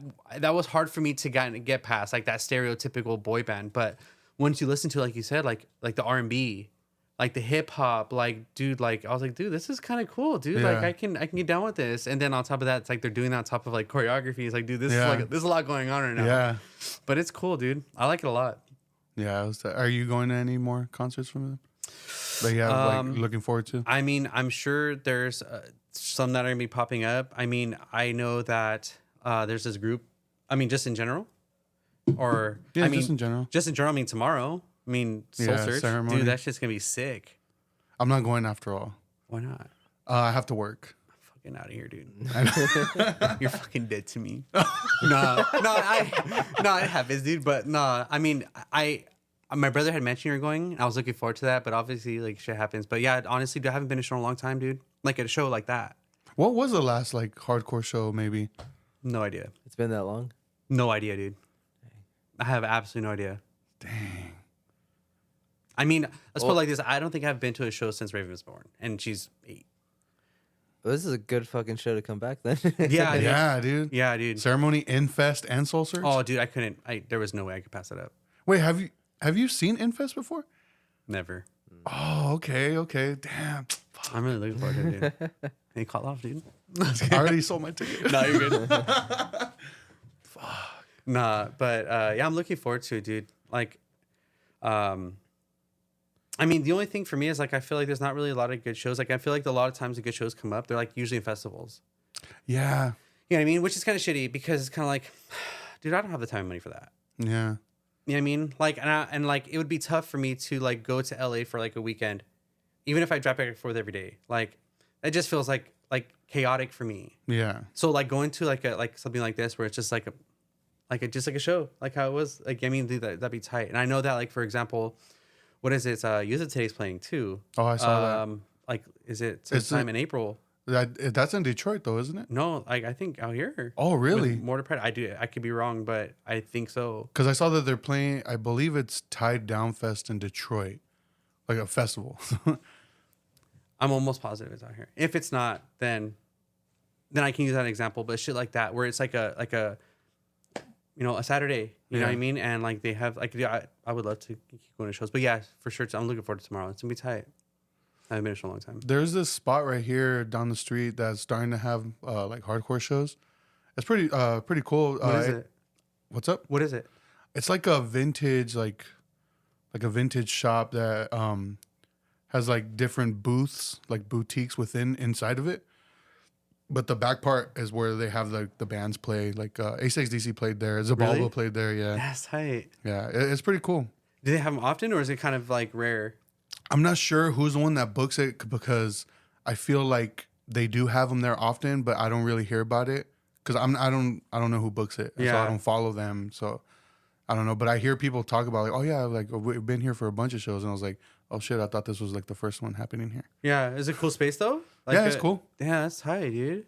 was hard for me to get past, like that stereotypical boy band. But once you listen to, like you said, like the R&B, like the hip hop, like, dude, like I was like, dude, this is kind of cool, dude. Yeah. Like I can get down with this. And then on top of that, it's like they're doing that on top of like choreography. It's like, dude, this is like there's a lot going on right now. Yeah. But it's cool, dude. I like it a lot. Yeah. Are you going to any more concerts from them? That you have like looking forward to? I mean, I'm sure there's some that are gonna be popping up. I mean, I know that there's this group. I mean, just in general, or Yeah, I mean, just in general. Just in general. I mean, tomorrow. I mean, Soul Search, Ceremony. dude. That shit's gonna be sick. I'm not going after all. Why not? I have to work. Fucking out of here, dude. You're fucking dead to me. I have this, dude. But no, I mean, my brother had mentioned you're going, and I was looking forward to that. But obviously, like, shit happens. But yeah, honestly, dude, I haven't been to a show in a long time, dude. Like at a show like that. What was the last like hardcore show? Maybe. No idea. It's been that long. No idea, dude. I have absolutely no idea. Dang. I mean, let's put it like this. I don't think I've been to a show since Raven was born, and she's 8. Well, this is a good fucking show to come back then. Yeah, dude. Yeah, dude. Yeah, dude. Ceremony, Infest, and Soul Search. Oh, dude, I couldn't. There was no way I could pass it up. Wait, have you seen Infest before? Never. Oh, okay. Damn. I'm really looking forward to it, dude. Any call off, dude? I already sold my ticket. No, you're good. Fuck. Nah, but yeah, I'm looking forward to it, dude. Like, I mean, the only thing for me is like I feel like there's not really a lot of good shows. Like I feel like a lot of times the good shows come up, they're like usually in festivals. Yeah. You know what I mean? Which is kind of shitty because it's kind of like, dude, I don't have the time and money for that. Yeah. You know what I mean? Like, and like it would be tough for me to like go to LA for like a weekend, even if I drive back and forth every day. Like, it just feels like chaotic for me. Yeah. So like going to like something like this where it's just like a show, like how it was. Like, I mean, dude, that'd be tight. And I know that, like, for example, what is it? It's Use It Today's playing too. Oh, I saw that. Like, is it sometime in April? That's in Detroit though, isn't it? No, like I think out here. Oh, really? With More to Pride. I could be wrong, but I think so. Because I saw that they're playing. I believe it's Tied Down Fest in Detroit, like a festival. I'm almost positive it's out here. If it's not, then I can use that example. But shit like that, where it's like a a Saturday, you know what I mean? And like they have like, yeah, I would love to keep going to shows. But yeah, for sure, I'm looking forward to tomorrow. It's gonna be tight. I haven't been to a long time. There's this spot right here down the street that's starting to have like hardcore shows. It's pretty cool. What is it? What's up? What is it? It's like a vintage like a vintage shop that has like different booths, like boutiques inside of it. But the back part is where they have the bands play. Like ACxDC played there, Zabalba Really? played there. Yeah, That's tight. yeah, it's pretty cool. Do they have them often, or is it kind of like rare? I'm not sure who's the one that books it because I feel like they do have them there often, but I don't really hear about it because I don't know who books it. Yeah. So I don't follow them. So I don't know, but I hear people talk about like, oh yeah, like we've been here for a bunch of shows, and I was like, oh shit, I thought this was like the first one happening here. Yeah, is it a cool space though? Like Yeah, it's cool. Yeah, that's tight, dude.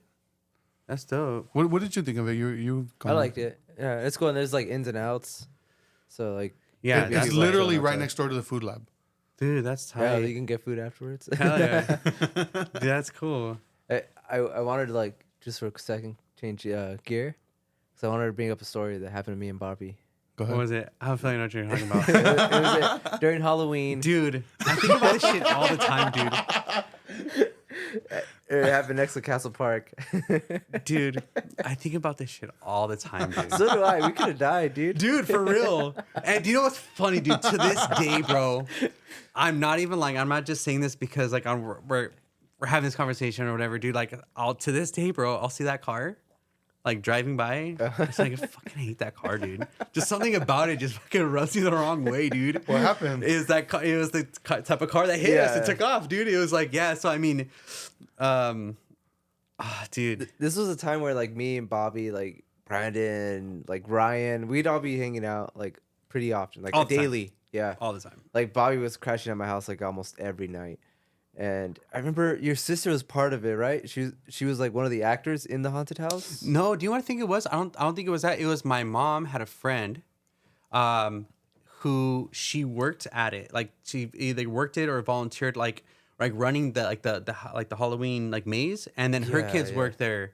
That's dope. What did you think of it? You I liked it. Yeah, it's cool. And there's like ins and outs. So like, Yeah, It's that's literally like- right next door to the food lab. dude. That's yeah, tight. you can get food afterwards. Hell yeah, dude, that's cool. I wanted to like just for a second change gear because I wanted to bring up a story that happened to me and Bobby. Go What ahead. was it? I have a feeling I know what you're talking about. It was during Halloween. Dude, I think about this shit all the time, dude. It happened next to Castle Park. Dude, I think about this shit all the time, dude. So do I. We could have died, dude. Dude, for real. And do you know what's funny, dude? To this day, bro, I'm not even lying. I'm not just saying this because like we're having this conversation or whatever, dude. Like, to this day, bro, I'll see that car, like driving by. It's like, I fucking hate that car, dude. Just something about it just fucking rubs me the wrong way, dude. What happened? Is that car, it was the type of car that hit us and took off, dude. It was like, yeah. So I mean, dude. This was a time where like me and Bobby, like Brandon, like Ryan, we'd all be hanging out like pretty often, like All the time. daily. Yeah, all the time. like Bobby was crashing at my house like almost every night. And I remember your sister was part of it, right? She was like one of the actors in the haunted house. No, do you want to think it was? I don't think it was that. It was my mom had a friend, who she worked at it. Like she either worked it or volunteered, like running the Halloween like maze, and then her Yeah, kids yeah. worked there.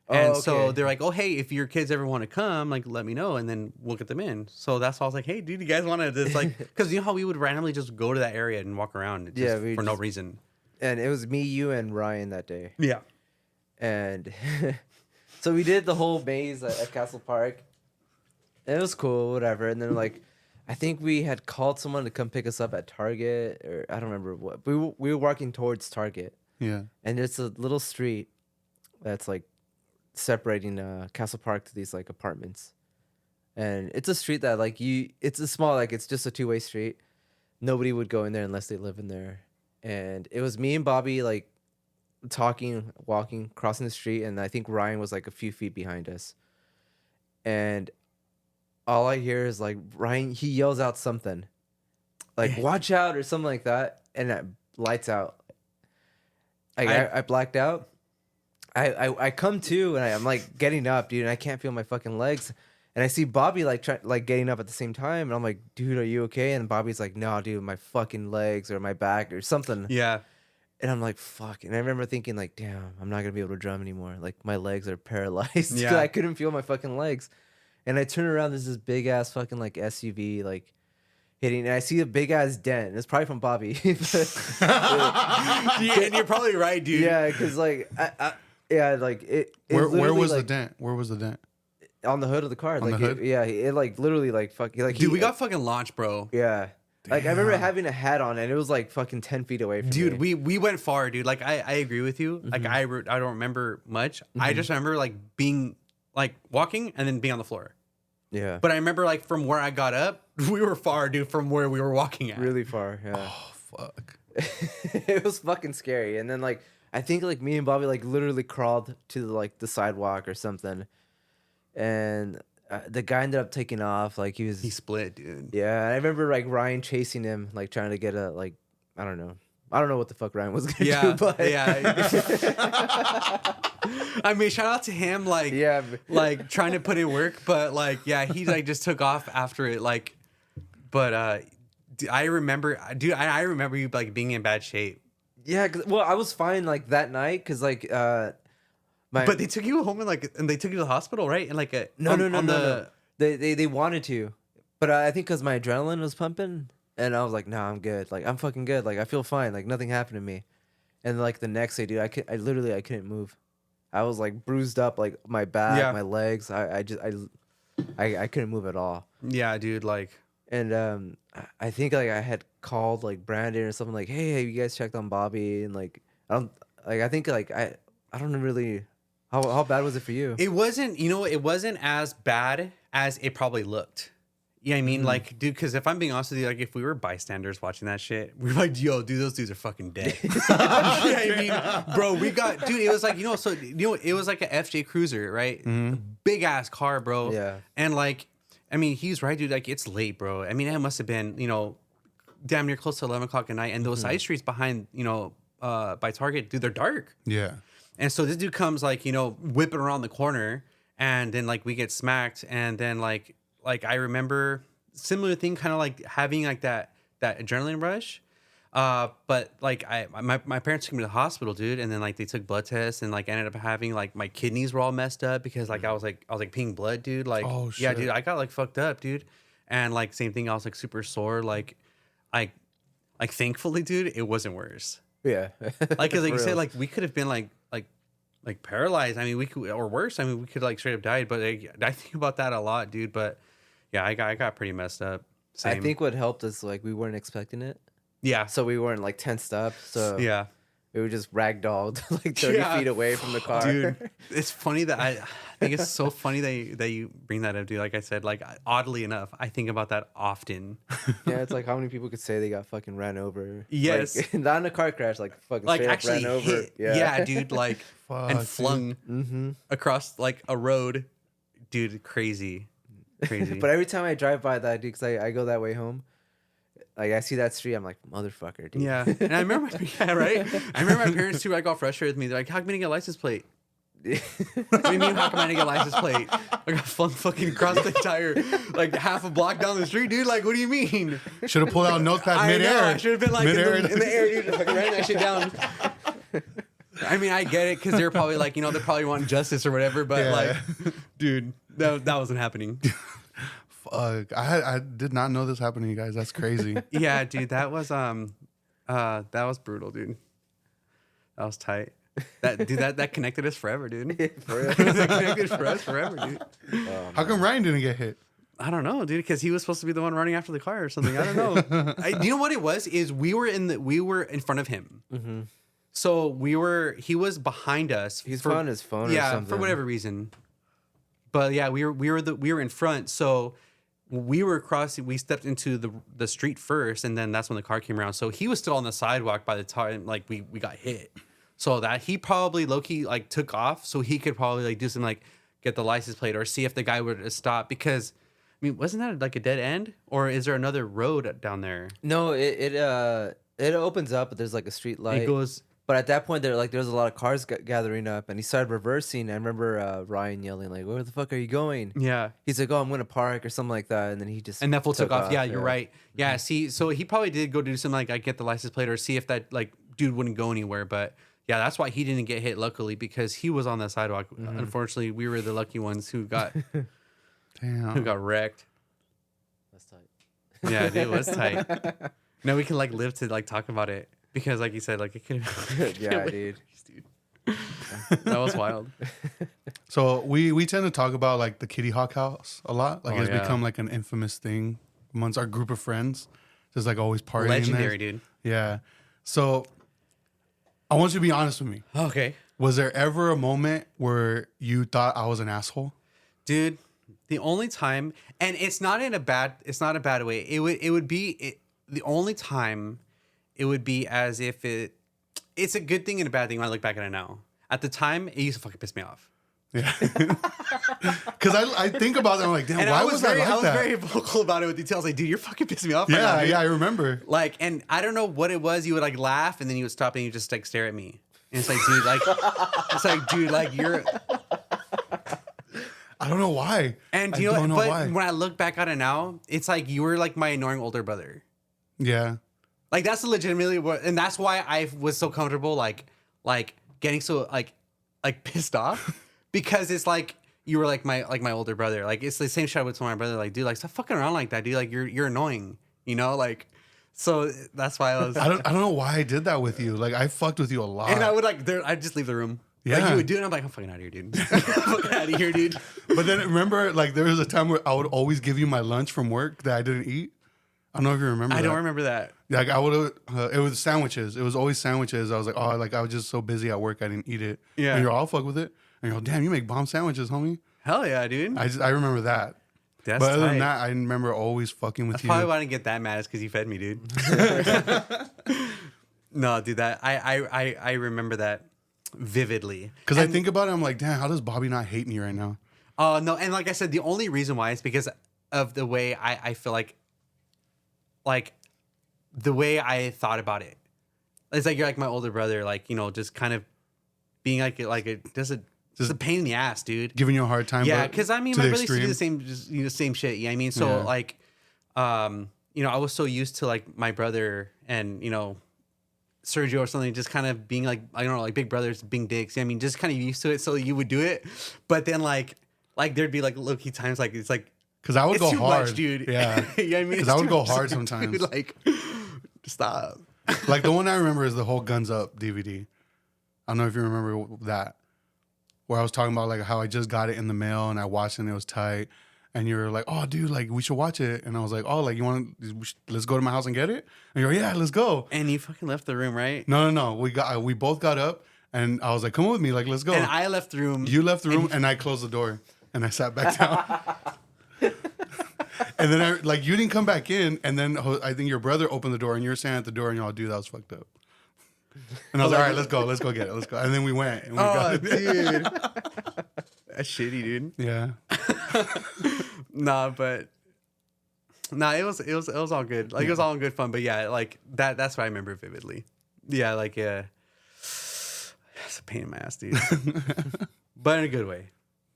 Oh, And so okay. they're like, oh, hey, if your kids ever want to come, like, let me know, and then we'll get them in. So that's why I was like, hey, dude, you guys want to just like, because you know how we would randomly just go to that area and walk around just Yeah, we for no just- reason. And it was me, you, and Ryan that day. Yeah. And so we did the whole maze at Castle Park. And it was cool, whatever. And then like, I think we had called someone to come pick us up at Target, or I don't remember what. We were walking towards Target, Yeah. and it's a little street that's like separating Castle Park to these like apartments. And it's a street that like it's a small, like it's just a two-way street. Nobody would go in there unless they live in there. And it was me and Bobby like talking, walking, crossing the street, and I think Ryan was like a few feet behind us. And all I hear is like Ryan, he yells out something like "watch out" or something like that, and it lights out. I blacked out. I come to, and I'm like getting up, dude, and I can't feel my fucking legs. And I see Bobby like getting up at the same time, and I'm like, dude, are you okay? And Bobby's like, no, dude, my fucking legs or my back or something. Yeah. And I'm like, fuck. And I remember thinking like, damn, I'm not gonna be able to drum anymore. Like my legs are paralyzed. Yeah. I couldn't feel my fucking legs. And I turn around, there's this big ass fucking like SUV like hitting, and I see a big ass dent. It's probably from Bobby. Yeah, and you're probably right, dude. Yeah, because like yeah, like it. Where literally, was the like, dent? Where was the dent? on the hood of the car? On Like the hood? it like literally like fuck. Like Dude, we got fucking launched, bro. yeah. Like I remember having a hat on, and it was like fucking 10 feet away from Dude, me. we went far, dude. Like I agree with you. Like I don't remember much. I just remember like being like walking and then being on the floor. Yeah, But I remember like from where I got up, we were far, dude, from where we were walking at. really far. Yeah. Oh fuck. It was fucking scary. And then like I think like me and Bobby like literally crawled to like the sidewalk or something, and the guy ended up taking off. Like he split, dude. yeah. I remember like Ryan chasing him, like trying to get a like I don't know what the fuck Ryan was gonna Yeah, do, but yeah. I mean, shout out to him, like, yeah, like trying to put in work, but like, yeah, he like just took off after it, like, but I remember, dude, I remember you like being in bad shape. yeah. Well, I was fine like that night because like But they took you home and they took you to the hospital, right? And like no. They wanted to, but I think because my adrenaline was pumping, and I was like, nah, I'm good. Like I'm fucking good. Like I feel fine. Like nothing happened to me. And like the next day, dude, I couldn't move. I was like bruised up, like my back, Yeah. my legs. I couldn't move at all. Yeah, dude, like, And I think like I had called like Brandon or something like, hey, have you guys checked on Bobby? And like I think like I don't really how bad was it for you? it wasn't as bad as it probably looked. You know what I mean? Like, dude, because if I'm being honest with you, like, if we were bystanders watching that shit, we're like, yo, dude, those dudes are fucking dead. You know what I mean? Bro, dude, it was like, it was like a FJ Cruiser, right? Big ass car, bro. Yeah. And like, I mean, he's right, dude. Like, it's late, bro. I mean, it must have been, damn near close to 11 o'clock at night. And those side streets behind, by Target, dude, they're dark. Yeah. And so this dude comes like, whipping around the corner, and then like we get smacked, and then like I remember similar thing, kind of like having like that adrenaline rush. But like my parents took me to the hospital, dude, and then like they took blood tests, and like ended up having like my kidneys were all messed up because like I was like peeing blood, dude. Like, Oh, yeah, shit. dude, I got like fucked up, dude. And like same thing, I was like super sore. Like thankfully, dude, it wasn't worse. Yeah. Like, cause like you For said, reals. like we could have been like paralyzed. I mean, we could, or worse. I mean, we could like straight up died. But like, I think about that a lot, dude. But yeah, I got pretty messed up. Same. I think what helped is like we weren't expecting it, Yeah. so we weren't like tensed up. So Yeah. we were just ragdolled like 30 Yeah. feet away from the car. Dude, it's funny that I think it's so funny that you bring that up, dude. Like I said, like oddly enough, I think about that often. Yeah, it's like how many people could say they got fucking ran over? Yes. Like, not in a car crash, like fucking Like straight actually up ran over. hit. Yeah, dude. Like Fuck, and dude. flung Mm-hmm. across like a road, dude. Crazy. Crazy. But every time I drive by that, dude, because I go that way home, like I see that street, I'm like, motherfucker, dude. Yeah, and I remember, yeah, right. I remember my parents too. I got frustrated with me. They're like, "How come I didn't get a license plate?" What do you mean? How come I didn't get a license plate? I got flung fucking across the entire, like half a block down the street, dude. Like, what do you mean? Should have pulled out a notepad midair. I should have been like in the air, dude. Just like ran that shit down. I mean, I get it because they're probably like, they probably want justice or whatever. But like, dude, that wasn't happening. Fuck, I did not know this happened to you guys. That's crazy. Yeah, dude, that was brutal, dude. That was tight. That connected us forever, dude. For real. That connected for us forever, dude. How come Ryan didn't get hit? I don't know, dude, because he was supposed to be the one running after the car or something. I don't know. You know what it was? Is we were in front of him. Mm-hmm. So he was behind us. He's on his phone or something. For whatever reason. But yeah, we were in front. So we were crossing. We stepped into the street first, and then that's when the car came around. So he was still on the sidewalk by the time like we got hit. So that he probably low-key like took off, so he could probably like do something like get the license plate or see if the guy would stop. Because I mean, wasn't that like a dead end, or is there another road down there? No, it opens up, but there's like a street light. It goes. But at that point, there was a lot of cars gathering up, and he started reversing. I remember Ryan yelling like, "Where the fuck are you going?" Yeah. He's like, "Oh, I'm going to park or something like that," and then he just And that fool took off. Yeah, you're yeah. right. Yeah, see, so he probably did go do something like I get the license plate or see if that like dude wouldn't go anywhere. But yeah, that's why he didn't get hit. Luckily, because he was on the sidewalk. Mm-hmm. Unfortunately, we were the lucky ones who got Damn. wrecked. That's tight. Yeah, dude, it was tight. Now we can like live to like talk about it because, like you said, like it could. Yeah, dude. That was wild. So we tend to talk about like the Kitty Hawk house a lot. Like it's yeah. become like an infamous thing amongst our group of friends. Just like always partying. Legendary, there. dude. Yeah. So I want you to be honest with me. Okay, Was there ever a moment where you thought I was an asshole? dude. The only time, and it's not a bad way. It would be the only time. It would be as if it's a good thing and a bad thing when I look back at it now. At the time, it used to fucking piss me off. Yeah. Because I think about it, I'm like, damn, And why I was that like that? very vocal about it with details. Like, dude, you're fucking pissing me off. right Yeah, now, dude. yeah, I remember. Like, and I don't know what it was. You would like laugh, and then you would stop, and you just like stare at me. And it's like, dude, like you're. I don't know why. And I you know, don't know but why. when I look back at it now, it's like you were like my annoying older brother. Yeah. Like that's legitimately what, and that's why I was so comfortable, like getting so like pissed off, because it's like you were like my older brother. Like it's the same shit I would tell my brother. Like, dude, like stop fucking around like that, dude. Like you're annoying, you know. Like, so that's why I was. I don't know why I did that with you. Like I fucked with you a lot. And I would I'd just leave the room. Yeah. Like you would do it, and I'm like, I'm fucking out of here, dude. I'm fucking out of here, dude. But then remember, like there was a time where I would always give you my lunch from work that I didn't eat. I don't know if you remember. I don't remember that. Like I would have. It was sandwiches. It was always sandwiches. I was like, oh, like I was just so busy at work, I didn't eat it. Yeah. And you're all fuck with it. And you're like, damn, you make bomb sandwiches, homie. Hell yeah, dude. I remember that. That's But other tight. than that, I remember always fucking with That's you. probably why I didn't get that mad. Is because you fed me, dude. No, dude, that I remember that vividly. Because I think about it, I'm like, damn, how does Bobby not hate me right now? No, and like I said, the only reason why is because of the way I feel like the way I thought about it. It's like you're like my older brother, like, you know, just kind of being like just a pain in the ass, dude. Giving you a hard time. Yeah, but because I mean, to my the brother used to do extreme. the same, just, you know, same shit. Yeah, I mean, so Yeah. like, you know, I was so used to like my brother and you know, Sergio or something, just kind of being like, I don't know, like big brothers being dicks. I mean, just kind of used to it, so you would do it, but then like there'd be like low key times like it's like. Because I would It's go too hard, much, dude. Yeah, Yeah, I mean, because it's I would too go much, hard dude. sometimes. Like, stop. Like the one I remember is the whole Guns Up DVD. I don't know if you remember that, where I was talking about like how I just got it in the mail and I watched it and it was tight, and you were like, "Oh, dude, like we should watch it," and I was like, "Oh, like you want? Let's go to my house and get it." And you're like, "Yeah, let's go." And you fucking left the room, right? No. We both got up, and I was like, "Come with me, like let's go." And I left the room. You left the room, and I closed the door, and I sat back down. And then you didn't come back in, and then I think your brother opened the door, and you're standing at the door, and you're all, "Dude, that was fucked up." And I was like, "All right, let's go get it, let's go." And then we went, and we got it. Dude. That's shitty, dude. Yeah. Nah, but nah, it was all good. Like it was all in good fun. But yeah, like that's what I remember vividly. Yeah, like it's a pain in my ass, dude. But in a good way.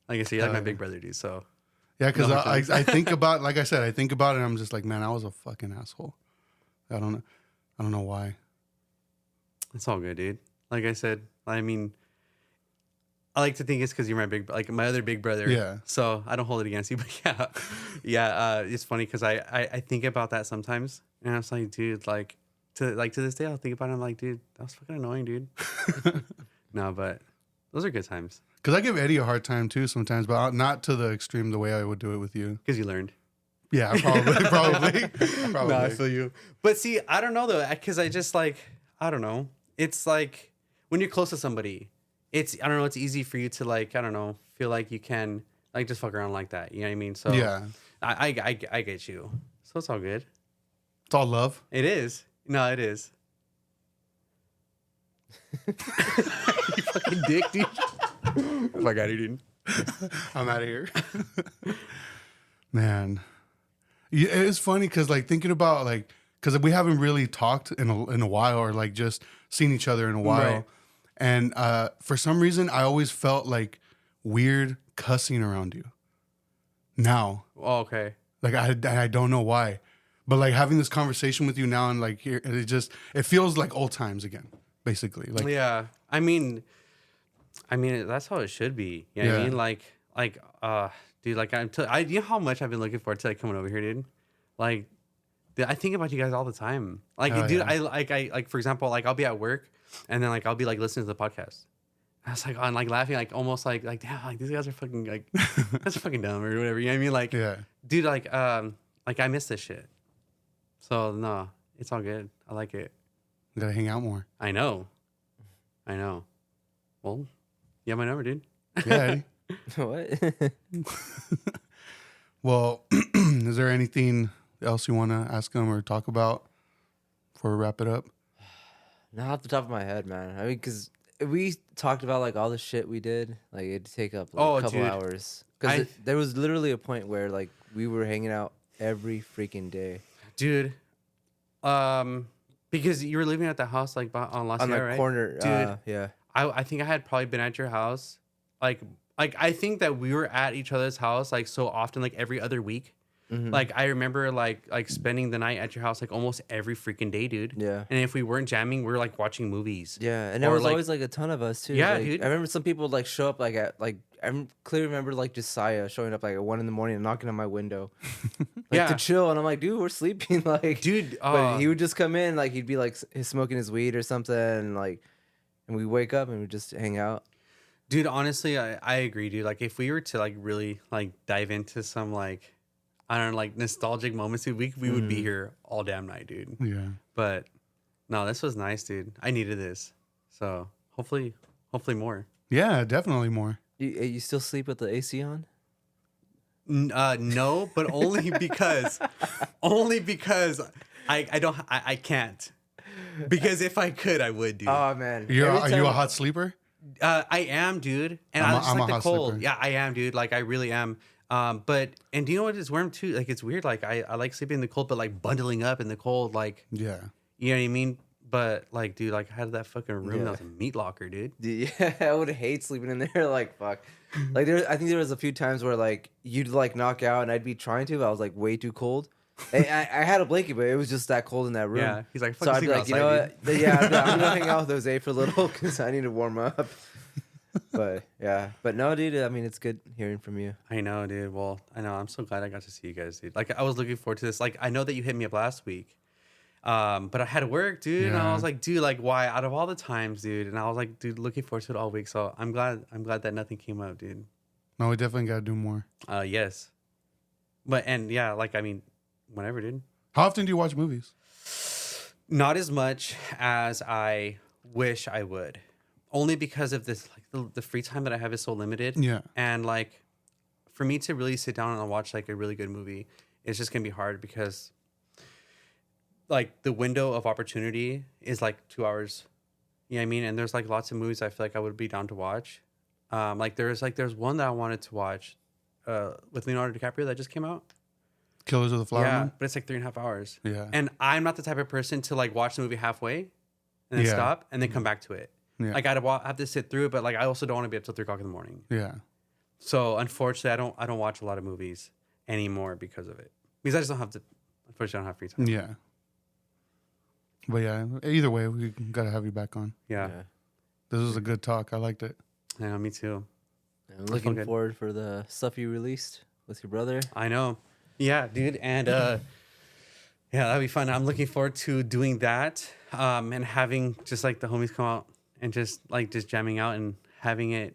Like I said, you're like my big brother, dude. So Yeah, because No hard I think about, like I said, I think about it and I'm just like, man, I was a fucking asshole. I don't know why. it's all good, dude. Like I said, I mean, I like to think it's because you're my other big brother. Yeah. So I don't hold it against you, but yeah. It's funny because I think about that sometimes, and I was like, dude, to this day, I'll think about it. I'm like, dude, that was fucking annoying, dude. No, but those are good times Because I give Eddie a hard time too sometimes, but not to the extreme the way I would do it with you. because you learned. Yeah, probably. No, I feel you. But see, I don't know though, because I just like, I don't know. It's like when you're close to somebody, I don't know, it's easy for you to like, I don't know, feel like you can like just fuck around like that. You know what I mean? So Yeah. I get you. So it's all good. It's all love. It is. No, it is. You fucking dick, dude. Fuck out of here, dude. I'm out of here. Man. Yeah, it's funny because like thinking about like, because we haven't really talked in a while or like just seen each other in a while. Right. And for some reason, I always felt like weird cussing around you. Now, Oh, okay. like I don't know why, but like having this conversation with you now and like here, it feels like old times again, basically. Like Yeah. I mean, that's how it should be. You know what I Yeah. mean? Dude, like you know how much I've been looking forward to like coming over here, dude. Like, dude, I think about you guys all the time. Like, Oh, dude, yeah. I like for example, like I'll be at work and then like I'll be like listening to the podcast. I was like on like laughing, like almost like damn, like these guys are fucking like that's fucking dumb or whatever. You know what I mean? Like, yeah, dude, like I miss this shit. So no, it's all good. I like it. we gotta hang out more. I know. Well, you have my number, dude. Yeah. Eddie. What? Well, is there anything else you want to ask them or talk about before we wrap it up? Not off the top of my head, man. I mean, because we talked about like all the shit we did. Like it'd take up like, Oh, a couple dude. hours. Because there was literally a point where like we were hanging out every freaking day Dude, because you were living at the house like on La on Sierra, the right? corner. Dude, Yeah. I think I had probably been at your house, like I think that we were at each other's house like so often, like every other week. Mhm. Like I remember like spending the night at your house like almost every freaking day, dude. Yeah. And if we weren't jamming, we were like watching movies. Yeah, and there Or, was like- always like a ton of us too. Yeah, like, dude. I remember some people like show up like at like clearly remember like Josiah showing up like at 1 a.m. and knocking on my window, like Yeah. to chill, and I'm like, dude, we're sleeping, like, Dude, But he would just come in, like he'd be like smoking his weed or something, and like, and we wake up and we just hang out. Dude, honestly, I agree, dude. Like if we were to like really like dive into some like I don't know, like nostalgic moments, dude, we would be here all damn night, dude. Yeah. But no, this was nice, dude. I needed this. So hopefully more. Yeah, definitely more. You still sleep with the AC on? No, but only because I can't. Because if I could, I would, dude. Oh man, Are you Every a time- hot sleeper? I am, dude. And I just I'm a like the hot cold. sleeper. Yeah, I am, dude. Like I really am. And do you know what is weird too? Like it's weird. Like I like sleeping in the cold, but like bundling up in the cold, like Yeah. you know what I mean? But like, dude, like I had that fucking room Yeah. that was a meat locker, dude. Yeah, I would hate sleeping in there. Like fuck. Like I think there was a few times where like you'd like knock out and I'd be trying to, but I was like way too cold. And I had a blanket, but it was just that cold in that room. Yeah, he's like, So fucking I'd be sleep like, you outside, know what? Yeah, I'd be like, I'm gonna hang out with Jose for a little because I need to warm up. But yeah, but no, dude. I mean, it's good hearing from you. I know, dude. Well, I know. I'm so glad I got to see you guys, dude. Like, I was looking forward to this. Like, I know that you hit me up last week, but I had to work, dude. And I Yeah. was like, dude, like, why? Out of all the times, dude. And I was like, dude, looking forward to it all week. So I'm glad that nothing came up, dude. No, we definitely gotta do more. Yes. But and yeah, like I mean, whenever, dude. How often do you watch movies? Not as much as I wish I would. Only because of this, like the free time that I have is so limited. Yeah. And like, for me to really sit down and watch like a really good movie, it's just gonna be hard because, like, the window of opportunity is like 2 hours. You know what I mean? And there's like lots of movies I feel like I would be down to watch. Like there's one that I wanted to watch. with Leonardo DiCaprio that just came out. Killers of the Flower Yeah, Moon. but it's like 3.5 hours. Yeah. And I'm not the type of person to like watch the movie halfway and then Yeah. stop and then come back to it. Yeah. Like have to sit through it, but like I also don't want to be up till 3 o'clock in the morning. Yeah. So unfortunately, I don't watch a lot of movies anymore because of it. Because I just don't have to. Unfortunately, I don't have free time. Yeah. But yeah, either way, we gotta have you back on. Yeah. This was a good talk. I liked it. Yeah, me too. I'm looking good. forward for the stuff you released with your brother. I know. Yeah, dude. And yeah, that'd be fun. I'm looking forward to doing that and having just like the homies come out and just jamming out and having it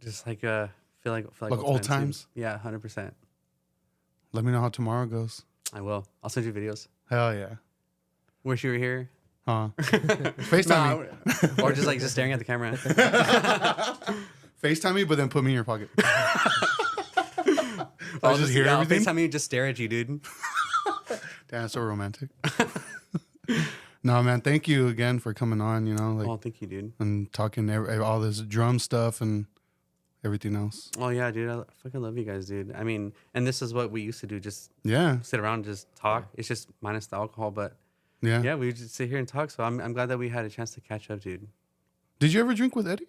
just like feel like old times? Dude. Yeah, 100%. Let me know how tomorrow goes. I will. I'll send you videos. Hell yeah. Wish you were here. Huh? FaceTime me. Or just staring at the camera. FaceTime me, but then put me in your pocket. I'll just hear everything. FaceTime me and just stare at you, dude. Damn, so romantic. No, man, thank you again for coming on, Oh, thank you, dude. and talking all this drum stuff and everything else. Oh, yeah, dude. I fucking love you guys, dude. I mean, and this is what we used to do. Just Yeah. sit around and just talk. It's just minus the alcohol, but Yeah. yeah, we would just sit here and talk. So I'm glad that we had a chance to catch up, dude. Did you ever drink with Eddie?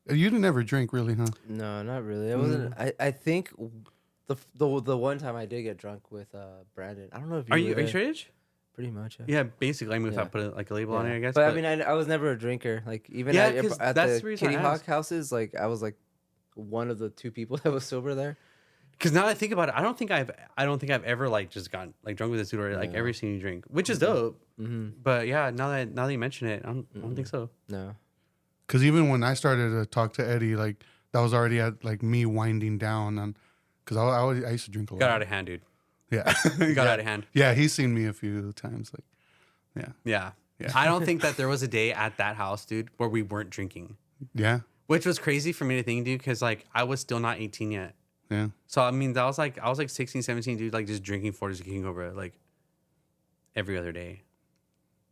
You didn't ever drink, really, huh? No, not really. I wasn't. I think the one time I did get drunk with Brandon. I don't know if you Are were you there. straight edge? Pretty much. Yeah. Yeah, basically. I mean, without Yeah. putting like a label on it, I guess. But I mean, I was never a drinker. Like even Yeah, at 'cause at that's the the reason I Kitty Hawk asked. houses, like I was like one of the 2 people that was sober there. Because now that I think about it, I don't think I've ever like just gotten like drunk with a dude or like ever seen you drink, which is dope. Mm-hmm. But yeah, now that you mention it, I don't think so. No. Because even when I started to talk to Eddie, like that was already at like me winding down on. Because I used to drink a lot. Got out of hand, dude. Yeah. Got out of hand. Yeah, he's seen me a few times. Like, Yeah. Yeah. I don't think that there was a day at that house, dude, where we weren't drinking, yeah, which was crazy for me to think, dude, because like I was still not 18 yet. yeah. So I mean, I was like 16, 17, dude, like just drinking 40s of King Cobra like every other day.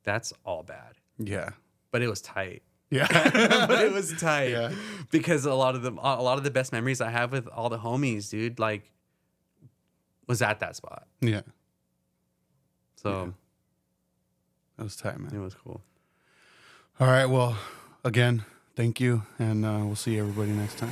That's all bad, Yeah. but it was tight. Yeah. But it was tight. Yeah. Because a lot of the best memories I have with all the homies, dude, like was at that spot. Yeah. So That was tight, it man. was cool. All right. Well, again, thank you. And we'll see everybody next time.